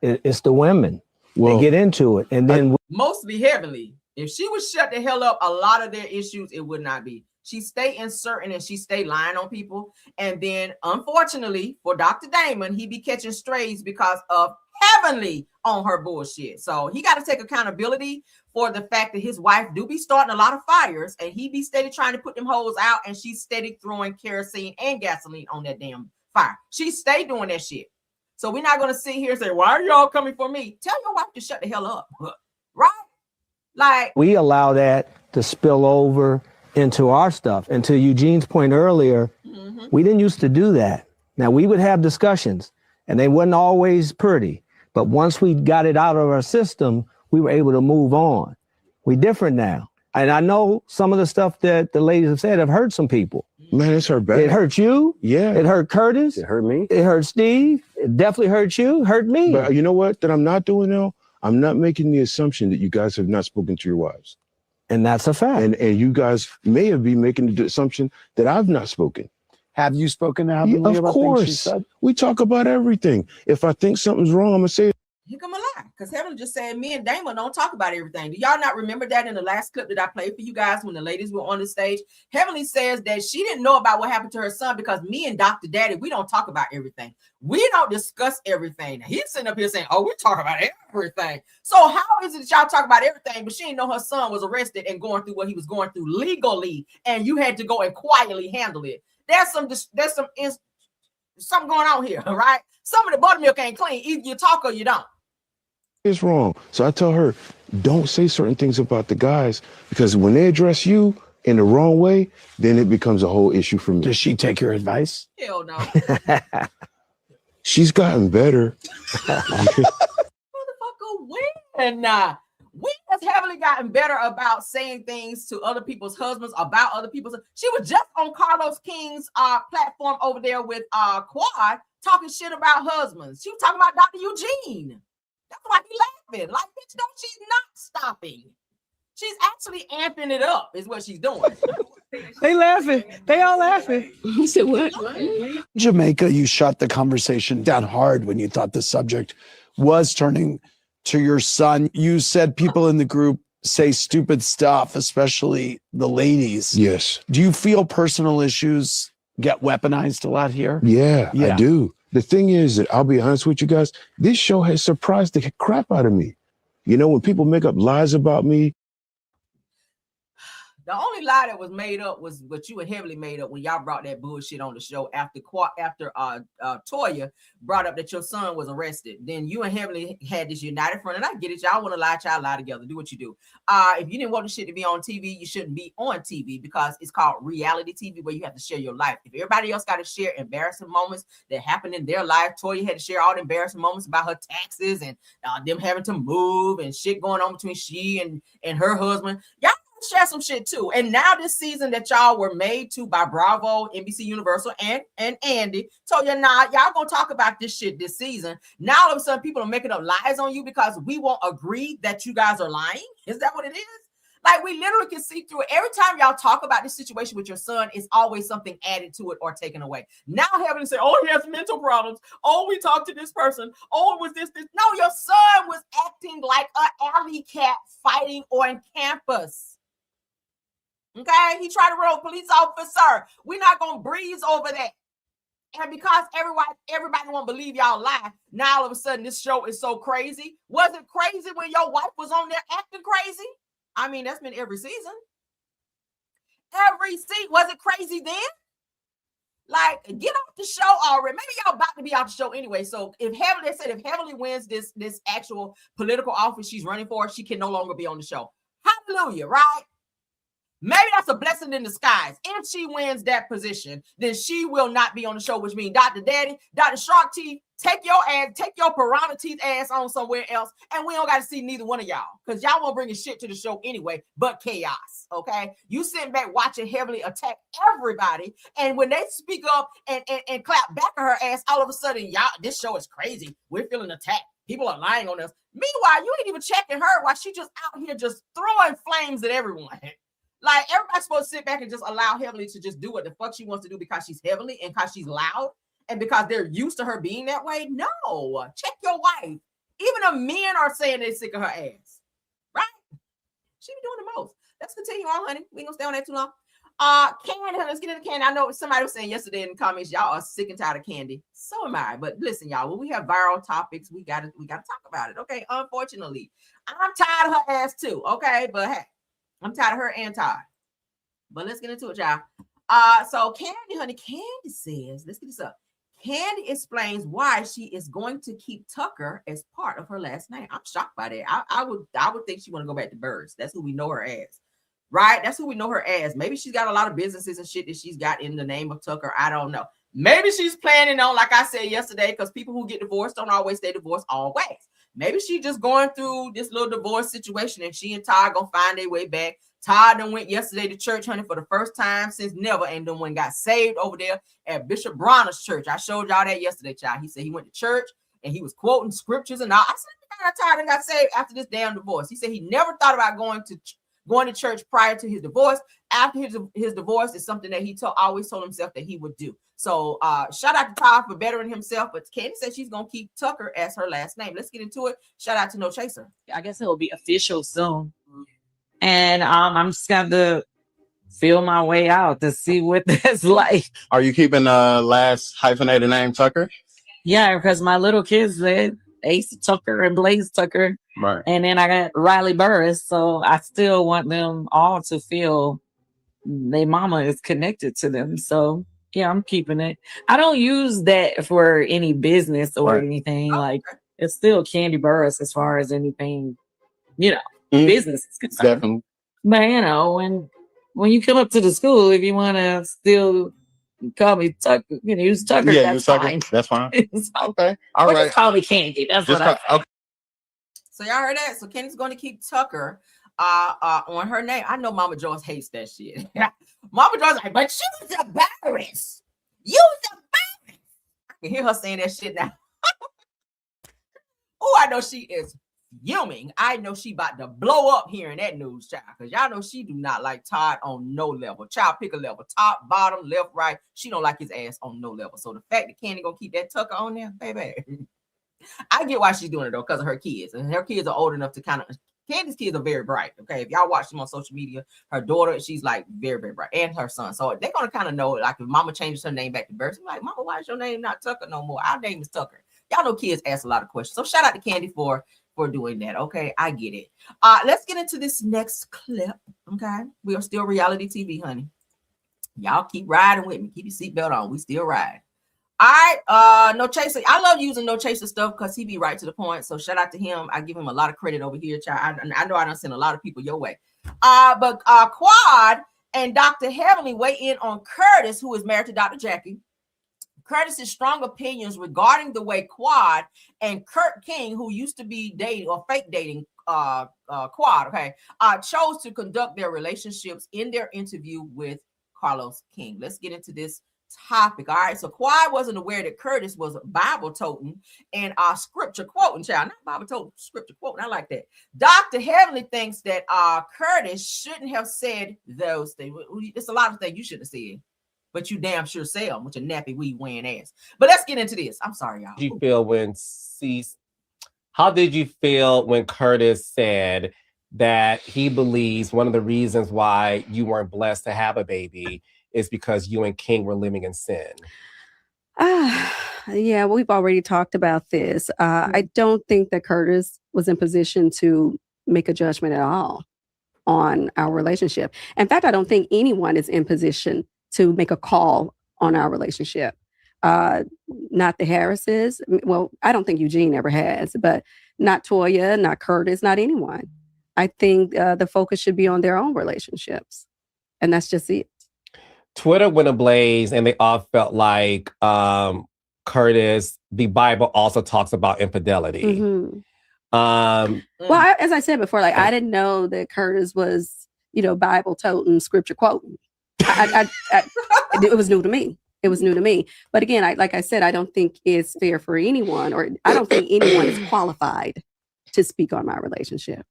It's the women. They get into it. And then mostly Heavenly. If she would shut the hell up, a lot of their issues, it would not be. She stay inserting and she stay lying on people. And then, unfortunately, for Dr. Damon, he be catching strays because of Heavenly on her bullshit. So he got to take accountability for the fact that his wife do be starting a lot of fires, and he be steady trying to put them hoes out, and she's steady throwing kerosene and gasoline on that damn fire. She stay doing that shit. So we're not going to sit here and say, why are y'all coming for me? Tell your wife to shut the hell up. Right? Like, we allow that to spill over into our stuff. And to Eugene's point earlier, we didn't used to do that. Now, we would have discussions, and they weren't always pretty. But once we got it out of our system, we were able to move on. We're different now. And I know some of the stuff that the ladies have said have hurt some people. Man, it's hurt bad. It hurt you. Yeah. It hurt Curtis. It hurt me. It hurt Steve. It definitely hurt you. Hurt me. But you know what? That I'm not doing now? I'm not making the assumption that you guys have not spoken to your wives. And that's a fact. And you guys may have been making the assumption that I've not spoken. Have you spoken to Heavenly about things she said? We talk about everything. If I think something's wrong, I'm going to say it. Here come a lie, because Heavenly just said me and Damon don't talk about everything. Do y'all not remember that in the last clip that I played for you guys when the ladies were on the stage? Heavenly says that she didn't know about what happened to her son because me and Dr. Daddy, we don't talk about everything. We don't discuss everything. He's sitting up here saying, oh, we talk about everything. So how is it that y'all talk about everything, but she didn't know her son was arrested and going through what he was going through legally, and you had to go and quietly handle it? There's something going on here, right? Some of the buttermilk ain't clean. Either you talk or you don't. It's wrong. So I tell her, don't say certain things about the guys, because when they address you in the wrong way, then it becomes a whole issue for me. Does she take your advice? Hell no. She's gotten better. Motherfucker, when? We has heavily gotten better about saying things to other people's husbands, about other people's. She was just on Carlos King's platform over there with Quad talking shit about husbands. She was talking about Dr. Eugene. That's why he laughing. Like, bitch, no, she's not stopping. She's actually amping it up, is what she's doing. They laughing. They all laughing. He said what? Jamaica, you shut the conversation down hard when you thought the subject was turning to your son. You said people in the group say stupid stuff, especially the ladies. Yes. Do you feel personal issues get weaponized a lot here? Yeah, I do. The thing is that I'll be honest with you guys, this show has surprised the crap out of me. You know, when people make up lies about me. The only lie that was made up was what you and Heavily made up when y'all brought that bullshit on the show after Toya brought up that your son was arrested. Then you and Heavily had this united front, and I get it. Y'all want to lie, y'all lie together. Do what you do. If you didn't want the shit to be on TV, you shouldn't be on TV, because it's called reality TV, where you have to share your life. If everybody else got to share embarrassing moments that happened in their life, Toya had to share all the embarrassing moments about her taxes and them having to move and shit going on between she and her husband. Y'all share some shit too. And now this season that y'all were made to by Bravo, NBC Universal, and Andy told you, nah, y'all gonna talk about this shit this season. Now all of a sudden people are making up lies on you because we won't agree that you guys are lying. Is that what it is? Like, we literally can see through it. Every time y'all talk about this situation with your son, it's always something added to it or taken away. Now having to say, oh, he has mental problems. Oh, we talked to this person. Oh, it was this. No, your son was acting like an alley cat fighting on campus. Okay, he tried to run a police officer. We're not gonna breeze over that. And because everybody won't believe y'all lie, now all of a sudden this show is so crazy. Was it crazy when your wife was on there acting crazy? I mean, that's been every season. Was it crazy then? Like, get off the show already. Maybe y'all about to be off the show anyway. So if Heavily wins this actual political office she's running for, she can no longer be on the show. Hallelujah, right? Maybe that's a blessing in disguise. If she wins that position, then she will not be on the show, which means Dr. Daddy, Dr. Shark Teeth, take your piranha teeth ass on somewhere else, and we don't got to see neither one of y'all, because y'all won't bring a shit to the show anyway, but chaos, okay? You sitting back watching Heavily attack everybody, and when they speak up and clap back at her ass, all of a sudden, y'all, this show is crazy. We're feeling attacked. People are lying on us. Meanwhile, you ain't even checking her while she just out here just throwing flames at everyone. Like, everybody's supposed to sit back and just allow Heavily to just do what the fuck she wants to do because she's Heavily and because she's loud and because they're used to her being that way. No, check your wife. Even the men are saying they're sick of her ass, right? She be doing the most. Let's continue on, honey. We ain't gonna stay on that too long. Kandi, let's get into Kandi. I know somebody was saying yesterday in the comments, y'all are sick and tired of Kandi. So am I. But listen, y'all, when we have viral topics, we gotta talk about it. Okay. Unfortunately, I'm tired of her ass too. Okay, but hey. I'm tired of her and Todd. But let's get into it, y'all. So Kandi, honey, Kandi says, let's get this up. Kandi explains why she is going to keep Tucker as part of her last name. I'm shocked by that. I would think she want to go back to Burruss. That's who we know her as. Right? That's who we know her as. Maybe she's got a lot of businesses and shit that she's got in the name of Tucker. I don't know. Maybe she's planning on, like I said yesterday, because people who get divorced don't always stay divorced always. Maybe she just going through this little divorce situation and she and Todd gonna find their way back. Todd done went yesterday to church, honey, for the first time since never, and then when got saved over there at Bishop Bronner's church. I showed y'all that yesterday, child. He said he went to church and he was quoting scriptures and all. I said, Todd and got saved after this damn divorce. He said he never thought about going to church prior to his divorce. After his divorce is something that he always told himself that he would do. So shout out to Todd for bettering himself, but Kandi said she's gonna keep Tucker as her last name. Let's get into it. Shout out to No Chaser. I guess it will be official soon. And I'm just going to feel my way out to see what that's like. Are you keeping the last hyphenated name Tucker? Yeah, because my little kids said Ace Tucker and Blaze Tucker. Right. And then I got Riley Burruss. So I still want them all to feel their mama is connected to them. So yeah, I'm keeping it. I don't use that for any business or anything. Like it's still Kandi Burruss as far as anything, business is concerned. Definitely. But when you come up to the school, if you want to still call me Tucker, use Tucker. Yeah, that's use Tucker. fine. That's fine. Okay. All right. Just call me Kandi. That's what I say. Okay. So y'all heard that? So Kandi's going to keep Tucker on her name. I know Mama Joyce hates that shit. Mama Joyce like, but you's embarrassed. You's embarrassed. I can hear her saying that shit now. Oh, I know she is fuming. I know she about to blow up hearing that news, child. Because y'all know she do not like Todd on no level. Child, pick a level. Top, bottom, left, right. She don't like his ass on no level. So the fact that Kandi gonna keep that Tucker on there, baby. I get why she's doing it though, because of her kids. And her kids are old enough to kind of Kandi's kids are very bright. Okay. If y'all watch them on social media, her daughter, she's like very, very bright. And her son. So they're gonna kind of know, like if mama changes her name back to Burruss, like, Mama, why is your name not Tucker no more? Our name is Tucker. Y'all know kids ask a lot of questions. So shout out to Kandi for doing that. Okay, I get it. Let's get into this next clip. Okay, we are still reality TV, honey. Y'all keep riding with me. Keep your seatbelt on. We still ride. All right, No Chaser. I love using No Chaser stuff because he be right to the point. So shout out to him. I give him a lot of credit over here, child. I know I done send a lot of people your way. But Quad and Dr. Heavenly weigh in on Curtis, who is married to Dr. Jackie. Curtis's strong opinions regarding the way Quad and Kurt King, who used to be dating or fake dating Quad, chose to conduct their relationships in their interview with Carlos King. Let's get into this topic. All right. So Quad wasn't aware that Curtis was Bible toting and scripture quoting, child. Not Bible toting, scripture quoting. I like that. Dr. Heavenly thinks that Curtis shouldn't have said those things. It's a lot of things you should have said. But you damn sure say them with your nappy weed wearing ass. But let's get into this. I'm sorry, y'all. How did you feel when Curtis said that he believes one of the reasons why you weren't blessed to have a baby is because you and King were living in sin? Yeah, we've already talked about this. I don't think that Curtis was in position to make a judgment at all on our relationship. In fact, I don't think anyone is in position to make a call on our relationship. Not the Harrises. Well, I don't think Eugene ever has, but not Toya, not Curtis, not anyone. I think the focus should be on their own relationships. And that's just it. Twitter went ablaze and they all felt like Curtis, the Bible also talks about infidelity. Mm-hmm. Well, as I said before, like I didn't know that Curtis was, Bible toting, scripture quoting. It was new to me. It was new to me. But again, like I said, I don't think it's fair for anyone, or I don't think anyone is qualified to speak on my relationship.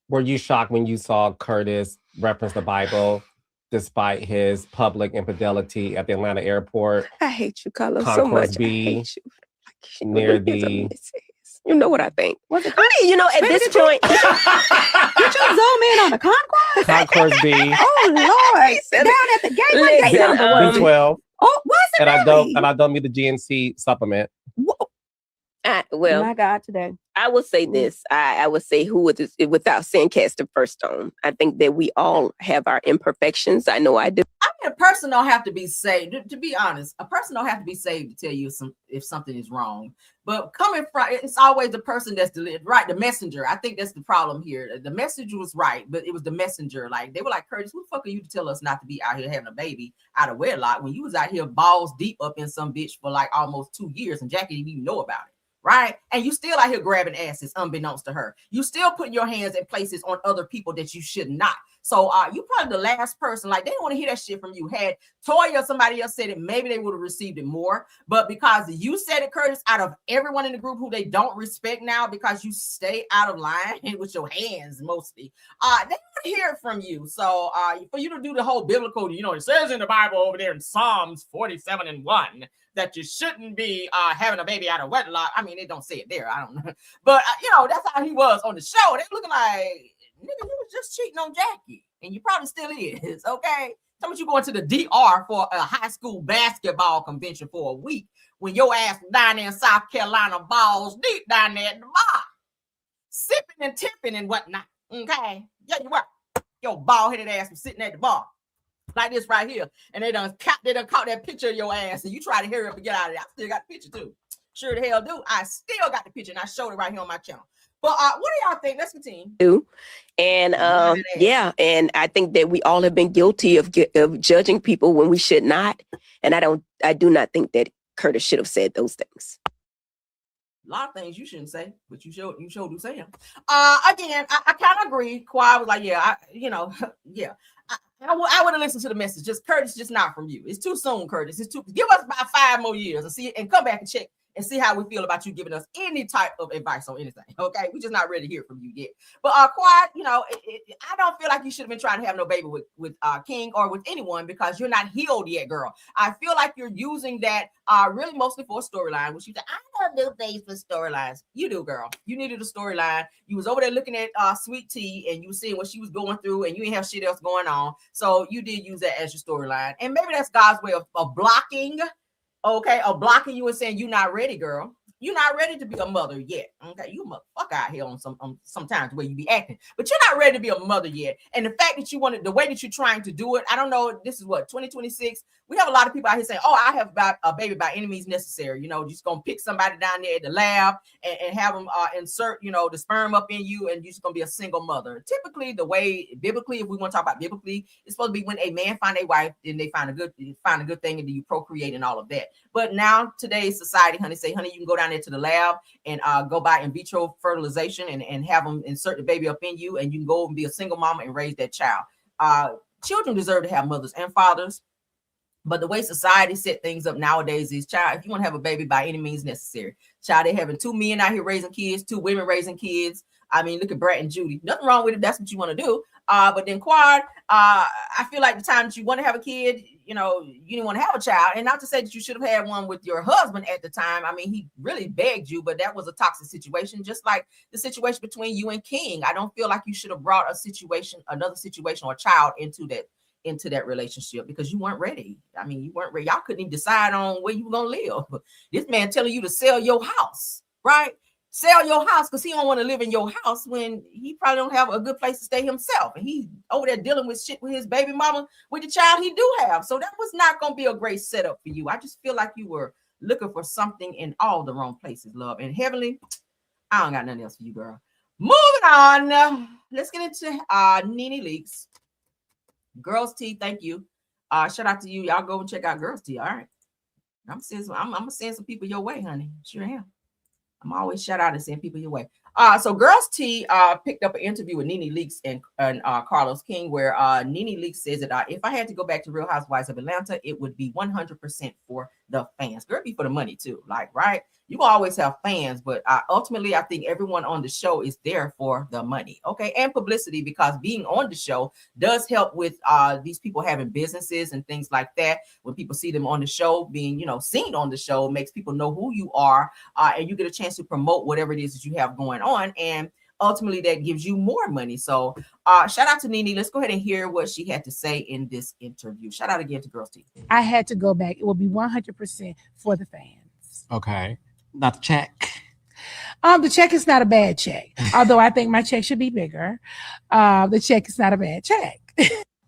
Were you shocked when you saw Curtis reference the Bible despite his public infidelity at the Atlanta airport? I hate you, Carlos, so much. I hate you. Near the... You know what I think. Was it at this point. Did you zoom in on the Concourse? Concourse B. Oh, Lord. Down at the gate. What gate number was it? B12. Oh, was it And I don't need the GNC supplement. Well, my God, today. I will say this. I would say who would, without saying cast the first stone. I think that we all have our imperfections. I know I do. I mean, a person don't have to be saved. To be honest, a person don't have to be saved to tell you if something is wrong. But coming from, it's always the person that's right, the messenger. I think that's the problem here. The message was right, but it was the messenger. Like they were like, Curtis, who the fuck are you to tell us not to be out here having a baby out of wedlock when you was out here balls deep up in some bitch for like almost 2 years and Jackie didn't even know about it. Right? And you still out here grabbing asses unbeknownst to her. You still putting your hands in places on other people that you should not. So you probably the last person, like they don't want to hear that shit from you. Had Toya or somebody else said it, maybe they would have received it more. But because you said it, Curtis, out of everyone in the group who they don't respect now because you stay out of line with your hands mostly, they want to hear it from you. So for you to do the whole biblical, it says in the Bible over there in Psalms 47:1 that you shouldn't be having a baby out of wedlock. I mean, they don't say it there. I don't know. But, that's how he was on the show. They're looking like, nigga, you was just cheating on Jackie. And you probably still is, okay? How much you going to the DR for a high school basketball convention for a week when your ass was down there in South Carolina, balls deep down there at the bar, sipping and tipping and whatnot, okay? Yeah, you were. Your bald-headed ass was sitting at the bar like this right here, and they done caught that picture of your ass, and you try to hurry up and get out of there. I still got the picture too. Sure the hell do. I still got the picture, and I showed it right here on my channel. But what do y'all think? Let's continue. And and I think that we all have been guilty of judging people when we should not. And I do not think that Curtis should have said those things. A lot of things you shouldn't say, but you showed do say them. Again, I kind of agree. Kawhi was like, yeah, I would have listened to the message. Just Curtis, just not from you. It's too soon, Curtis. It's too. Give us about 5 more years and see, and come back and check and see how we feel about you giving us any type of advice on anything. Okay, we're just not ready to hear from you yet. But Quiet, I don't feel like you should have been trying to have no baby with King or with anyone because you're not healed yet, girl. I feel like you're using that really mostly for a storyline, which you say, I don't do things for storylines. You do, girl. You needed a storyline. You was over there looking at Sweet Tea and you were seeing what she was going through and you didn't have shit else going on. So you did use that as your storyline. And maybe that's God's way of blocking. Okay, or blocking you and saying you're not ready, girl. You're not ready to be a mother yet. Okay, you motherfucker out here on sometimes the way you be acting, but you're not ready to be a mother yet. And the fact that you wanted the way that you're trying to do it, I don't know. This is what 2026. We have a lot of people out here saying, "Oh, I have a baby by any means necessary." Just gonna pick somebody down there at the lab and have them insert, the sperm up in you, and you're just gonna be a single mother. Typically, the way biblically, if we want to talk about biblically, it's supposed to be when a man find a wife, then they find a good thing, and then you procreate and all of that. But now today's society, honey, you can go down there to the lab and go by in vitro fertilization and have them insert the baby up in you, and you can go and be a single mama and raise that child. Children deserve to have mothers and fathers. But the way society set things up nowadays is, child, if you want to have a baby by any means necessary, child, they're having 2 men out here raising kids, 2 women raising kids. I mean, look at Brett and Judy. Nothing wrong with it. That's what you want to do. But then Quad, I feel like the time that you want to have a kid, you didn't want to have a child. And not to say that you should have had one with your husband at the time. I mean, he really begged you, but that was a toxic situation, just like the situation between you and King. I don't feel like you should have brought another situation or a child into that relationship because you weren't ready. I mean, you weren't ready. Y'all couldn't even decide on where you were going to live. This man telling you to sell your house, right? Sell your house because he don't want to live in your house when he probably don't have a good place to stay himself. And he's over there dealing with shit with his baby mama, with the child he do have. So that was not going to be a great setup for you. I just feel like you were looking for something in all the wrong places, love. And Heavenly, I don't got nothing else for you, girl. Moving on. Let's get into Nene Leakes. Girls Tea, thank you. Shout out to you. Y'all go and check out Girls Tea. All right. I'm gonna send some people your way, honey. Sure am. I'm always shout out and send people your way. So Girls Tea picked up an interview with Nene Leakes and Carlos King, where Nene Leakes says that if I had to go back to Real Housewives of Atlanta, it would be 100% for the fans. Girl, be for the money too. Like, right? You will always have fans, but ultimately, I think everyone on the show is there for the money, okay, and publicity, because being on the show does help with these people having businesses and things like that. When people see them on the show, being seen on the show makes people know who you are, and you get a chance to promote whatever it is that you have going on, and ultimately that gives you more money. So shout out to Nene. Let's go ahead and hear what she had to say in this interview. Shout out again to Girls Tea. I had to go back. It will be 100% for the fans. Okay. Not the check. The check is not a bad check, although I think my check should be bigger. The check is not a bad check.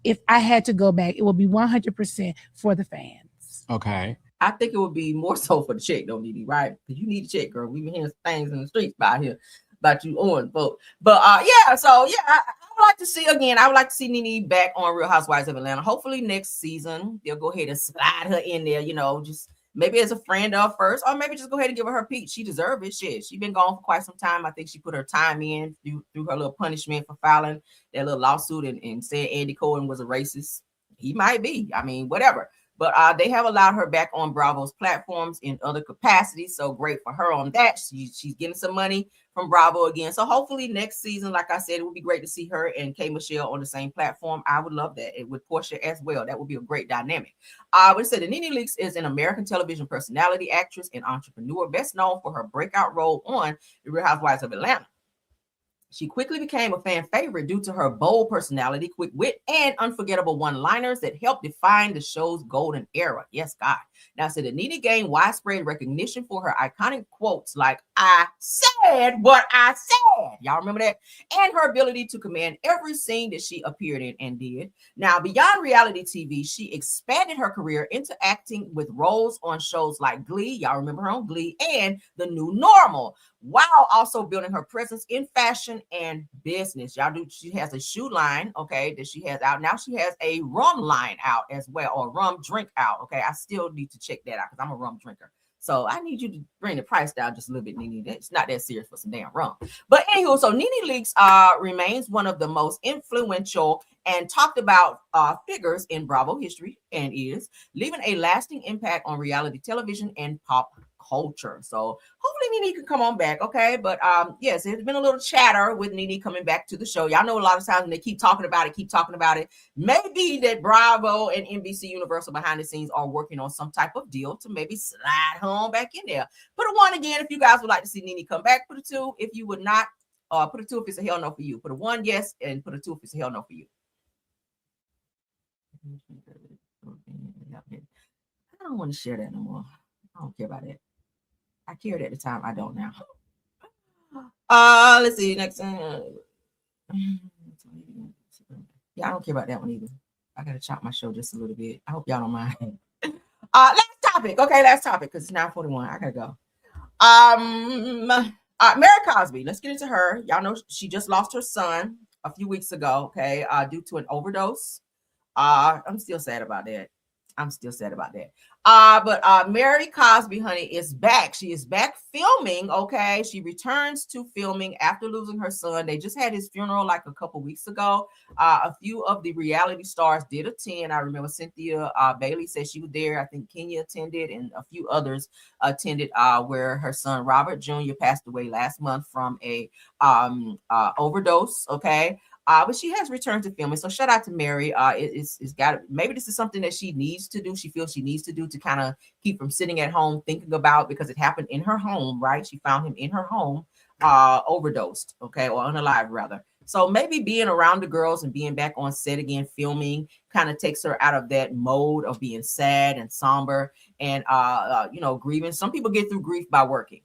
If I had to go back, it will be 100% for the fans. Okay. I think it would be more so for the check, though, Nene, right? Because you need a check, girl. We've been hearing things in the streets about here about you on vote. But I would like to see Nene back on Real Housewives of Atlanta. Hopefully next season they'll go ahead and slide her in there, just maybe as a friend of first, or maybe just go ahead and give her peach. She deserves it. Shit, she's been gone for quite some time. I think she put her time in through her little punishment for filing that little lawsuit and saying Andy Cohen was a racist. He might be. I mean, whatever. But they have allowed her back on Bravo's platforms in other capacities. So great for her on that. She's getting some money from Bravo again. So hopefully next season, like I said, it would be great to see her and K. Michelle on the same platform. I would love that. It with Portia as well. That would be a great dynamic. We said that Nene Leakes is an American television personality, actress, and entrepreneur, best known for her breakout role on The Real Housewives of Atlanta. She quickly became a fan favorite due to her bold personality, quick wit, and unforgettable one-liners that helped define the show's golden era. Yes, God. Now, so the Nene gained widespread recognition for her iconic quotes like, "I said what I said." Y'all remember that? And her ability to command every scene that she appeared in and did. Now, beyond reality TV, she expanded her career into acting with roles on shows like Glee. Y'all remember her on Glee and The New Normal, while also building her presence in fashion and business. She has a shoe line, okay, that she has out. Now she has a rum line out as well, or rum drink out, okay? I still need to check that out because I'm a rum drinker. So I need you to bring the price down just a little bit, Nene. It's not that serious for some damn rum. But anywho, so Nene Leakes remains one of the most influential and talked about figures in Bravo history and is leaving a lasting impact on reality television and pop culture. So hopefully Nene can come on back, okay? But yes, there's been a little chatter with Nene coming back to the show. Y'all know a lot of times when they keep talking about it, maybe that Bravo and NBC Universal behind the scenes are working on some type of deal to maybe slide her on back in there. Put a 1 again if you guys would like to see Nene come back. Put a 2 if you would not. Put a 2 if it's a hell no for you. Put a 1 yes, and put a 2 if it's a hell no for you. I don't want to share that no more. I don't care about it. I cared at the time. I don't now. Let's see. Next time. Yeah, I don't care about that one either. I gotta chop my show just a little bit. I hope y'all don't mind. Last topic. Okay, last topic because it's 9:41. I gotta go. Mary Cosby. Let's get into her. Y'all know she just lost her son a few weeks ago. Okay, due to an overdose. I'm still sad about that. But Mary Cosby, honey, is back. She is back filming, okay? She returns to filming after losing her son. They just had his funeral like a couple weeks ago. A few of the reality stars did attend. I remember Cynthia Bailey said she was there. I think Kenya attended and a few others attended where her son Robert Jr. passed away last month from a overdose, okay? But she has returned to filming. So shout out to Mary. It's got maybe this is something that she needs to do. She feels she needs to do to kind of keep from sitting at home thinking about, because it happened in her home, right? She found him in her home, overdosed, okay, or unalive rather. So maybe being around the girls and being back on set again, filming, kind of takes her out of that mode of being sad and somber and grieving. Some people get through grief by working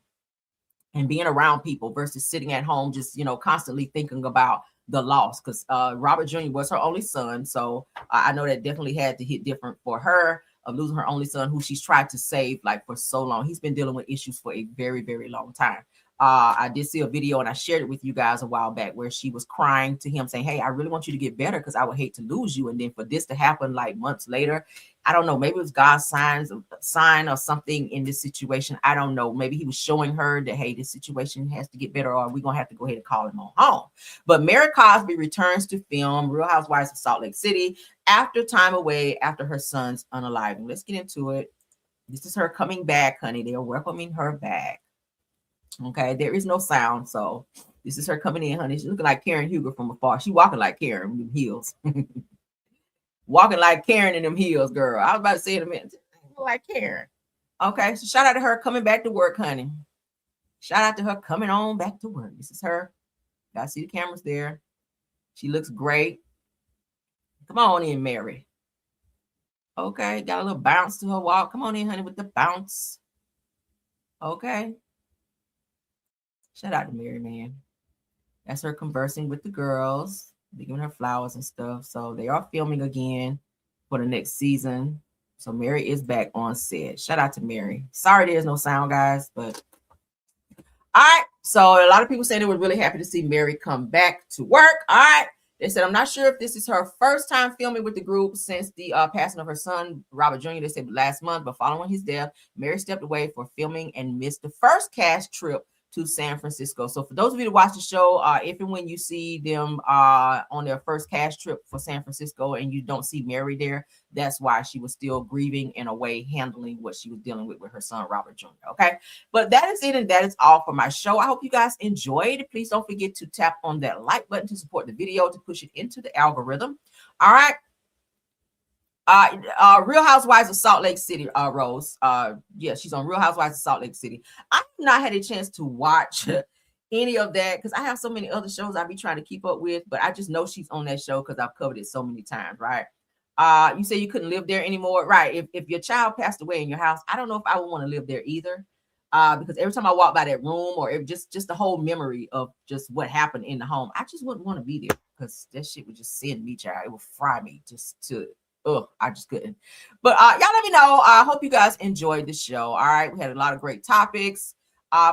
and being around people versus sitting at home, just constantly thinking about the loss, because Robert Jr. was her only son. So I know that definitely had to hit different for her of losing her only son, who she's tried to save like for so long. He's been dealing with issues for a very, very long time. I did see a video and I shared it with you guys a while back where she was crying to him saying, "Hey, I really want you to get better because I would hate to lose you." And then for this to happen like months later, I don't know, maybe it was God's sign or something in this situation. I don't know. Maybe he was showing her that, hey, this situation has to get better or we're going to have to go ahead and call him on home. But Mary Cosby returns to film Real Housewives of Salt Lake City after time away after her son's unaliving. Let's get into it. This is her coming back, honey. They are welcoming her back. Okay, there is no sound, so this is her coming in, honey. She's looking like Karen Huger from afar. She walking like Karen with them heels. Walking like Karen in them heels, girl. I was about to say it a minute. Like Karen. Okay, so shout out to her coming back to work, honey. Shout out to her coming on back to work. This is her. Y'all see the cameras there. She looks great. Come on in, Mary. Okay, got a little bounce to her walk. Come on in, honey, with the bounce. Okay. Shout out to Mary, man. That's her conversing with the girls. They're giving her flowers and stuff. So they are filming again for the next season. So Mary is back on set. Shout out to Mary. Sorry there's no sound, guys, but all right. So a lot of people say they were really happy to see Mary come back to work. All right. They said, I'm not sure if this is her first time filming with the group since the passing of her son, Robert Jr. They said last month, but following his death, Mary stepped away for filming and missed the first cast trip to San Francisco. So for those of you that watch the show, if and when you see them on their first cast trip for San Francisco and you don't see Mary there, that's why she was still grieving in a way, handling what she was dealing with her son, Robert Jr. Okay. But that is it. And that is all for my show. I hope you guys enjoyed it. Please don't forget to tap on that like button to support the video, to push it into the algorithm. All right. Real Housewives of Salt Lake City, Rose. Yeah, she's on Real Housewives of Salt Lake City. I have not had a chance to watch any of that because I have so many other shows I be trying to keep up with, but I just know she's on that show because I've covered it so many times, right? You say you couldn't live there anymore, right? If your child passed away in your house, I don't know if I would want to live there either. Because every time I walk by that room or just the whole memory of just what happened in the home, I just wouldn't want to be there because that shit would just send me, child. It would fry me just to I just couldn't. But y'all let me know. I hope you guys enjoyed the show. All right. We had a lot of great topics.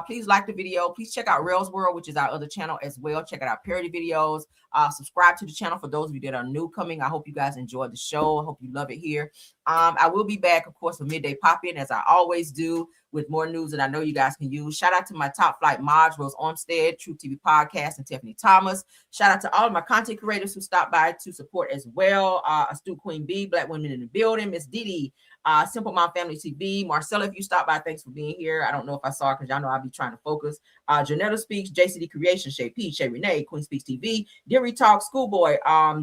Please like the video. Please check out Rail's World, which is our other channel as well. Check out our parody videos. Subscribe to the channel for those of you that are new coming. I hope you guys enjoyed the show. I hope you love it here. I will be back, of course, for Midday Pop-In, as I always do, with more news that I know you guys can use. Shout out to my top flight mods, Rose Olmstead, True TV Podcast, and Tiffany Thomas. Shout out to all of my content creators who stopped by to support as well. Astute Queen B, Black Women in the Building, Miss Didi, Simple Mom Family TV. Marcella, if you stopped by, thanks for being here. I don't know if I saw it because y'all know I'll be trying to focus. Janetta Speaks, JCD Creation, Shay P, Shay Renee, Queen Speaks TV, Deary Talk, Schoolboy,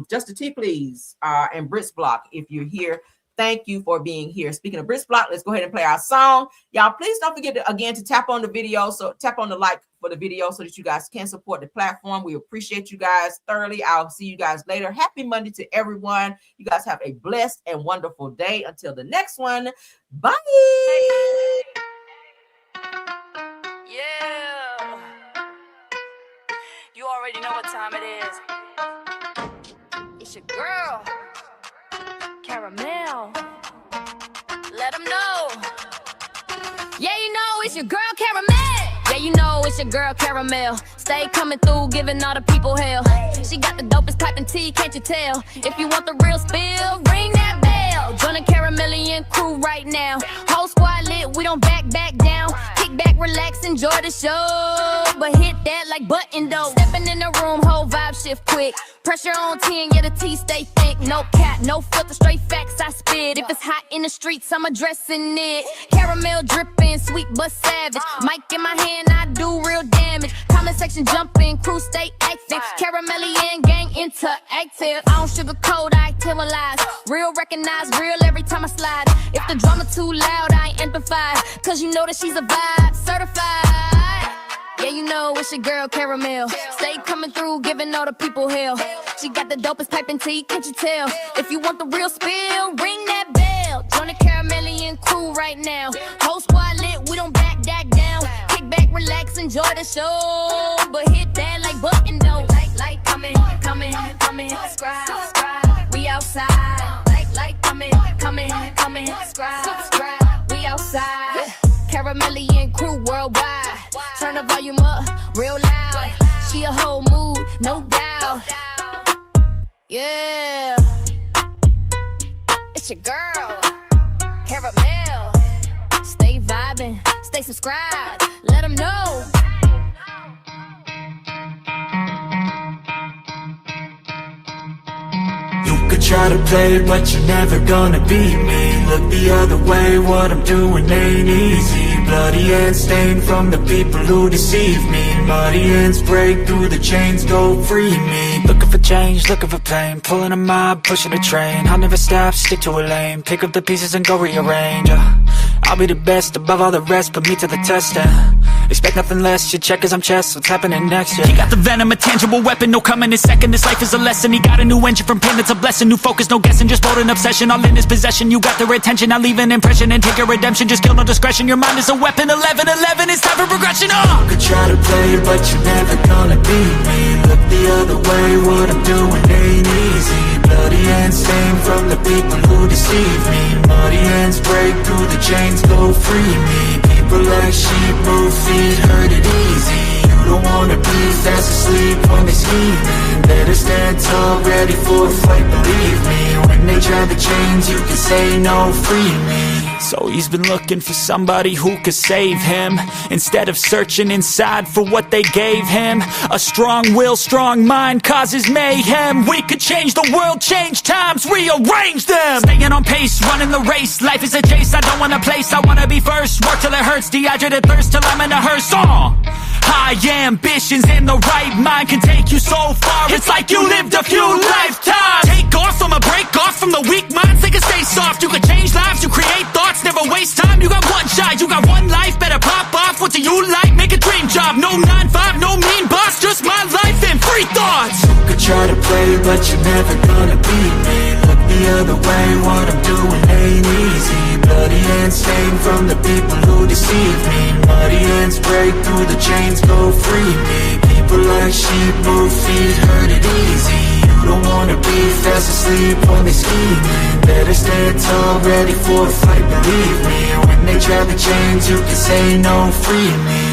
Just a T Please, and Brits Block, if you're here. Thank you for being here. Speaking of Brits Block, let's go ahead and play our song. Y'all, please don't forget to tap on the video. So tap on the like for the video so that you guys can support the platform. We appreciate you guys thoroughly. I'll see you guys later. Happy Monday to everyone. You guys have a blessed and wonderful day. Until the next one. Bye. Yeah. You already know what time it is. It's your girl. Caramel. Let them know. Yeah, you know it's your girl Caramel. Yeah, you know it's your girl Caramel. Stay coming through, giving all the people hell. She got the dopest piping tea, can't you tell? If you want the real spill, ring that bell. Join the Caramelian crew right now. Whole squad lit, we don't back down. Kick back, relax, enjoy the show. But hit that like button though. Stepping in the room, whole vibe shift quick. Pressure on 10, yeah, the tea stay thick. No cap, no filter, straight facts I spit. If it's hot in the streets, I'm addressing it. Caramel dripping, sweet but savage. Mic in my hand, I do real damage. Comment section jumping, crew stay active. Caramelian gang interactive. I don't sugarcoat, I tellalize. Real recognize, real every time I slide. If the drama too loud, I amplify. Cause you know that she's a vibe, certified. Yeah, you know it's your girl Caramel. Stay coming through, giving all the people hell. She got the dopest piping tea, can't you tell? If you want the real spill, ring that bell. Join the Caramelian crew right now. Whole squad lit, we don't back down. Kick back, relax, enjoy the show. But hit that like button though. Like coming, subscribe. We outside. Like coming, subscribe. We outside. Caramelian crew worldwide. Turn the volume up real loud. She a whole mood, no doubt. Yeah. It's your girl, Caramel. Stay vibing, stay subscribed. Let them know. You could try to play it, but you're never gonna beat me. Look the other way, what I'm doing ain't easy. Bloody hands stained from the people who deceive me. Muddy hands break through the chains, go free me. Looking for change, looking for pain. Pulling a mob, pushing a train. I'll never stop, stick to a lane. Pick up the pieces and go rearrange. I'll be the best above all the rest, put me to the test. Expect nothing less, you check as I'm chess, what's happening next, yeah. He got the venom, a tangible weapon, no coming in second. This life is a lesson, he got a new engine from pain, it's a blessing. New focus, no guessing, just bold and obsession. All in his possession, you got their attention. I leave an impression and take a redemption, just kill no discretion. Your mind is a weapon, 11-11, it's time for progression. You could try to play it, but you're never gonna beat me. Look the other way, what I'm doing ain't easy. Bloody hands stained from the people who deceive me. Muddy hands break through the chains, go free me. People like sheep move feet, heard it easy. You don't wanna be fast asleep when they scheming. Better stand tall, ready for a fight, believe me. When they try to change, you can say no, free me. So he's been looking for somebody who could save him, instead of searching inside for what they gave him. A strong will, strong mind causes mayhem. We could change the world, change times, rearrange them. Staying on pace, running the race. Life is a chase, I don't want a place, I wanna be first. Work till it hurts, dehydrated thirst till I'm in a hearse. High ambitions and the right mind can take you so far. It's like you lived a few lifetimes. Take off from a break off from the weak minds. They can stay soft. You can change lives. You create thoughts. Never waste time. You got one shot. You got one life. Better pop off. What do you like? Make a dream job. No 9-5. No mean boss. Just my life and free thoughts. You could try to play, but you're never gonna beat me. Look the other way. What I'm doing ain't easy. Bloody hands stained from the people who deceive me. Muddy hands break through the chains. Go free me. People like sheep move feet, hurt it easy. You don't wanna be fast asleep when they scheming. Better stand tall, ready for a fight, believe me. When they try to change, you can say no, free me.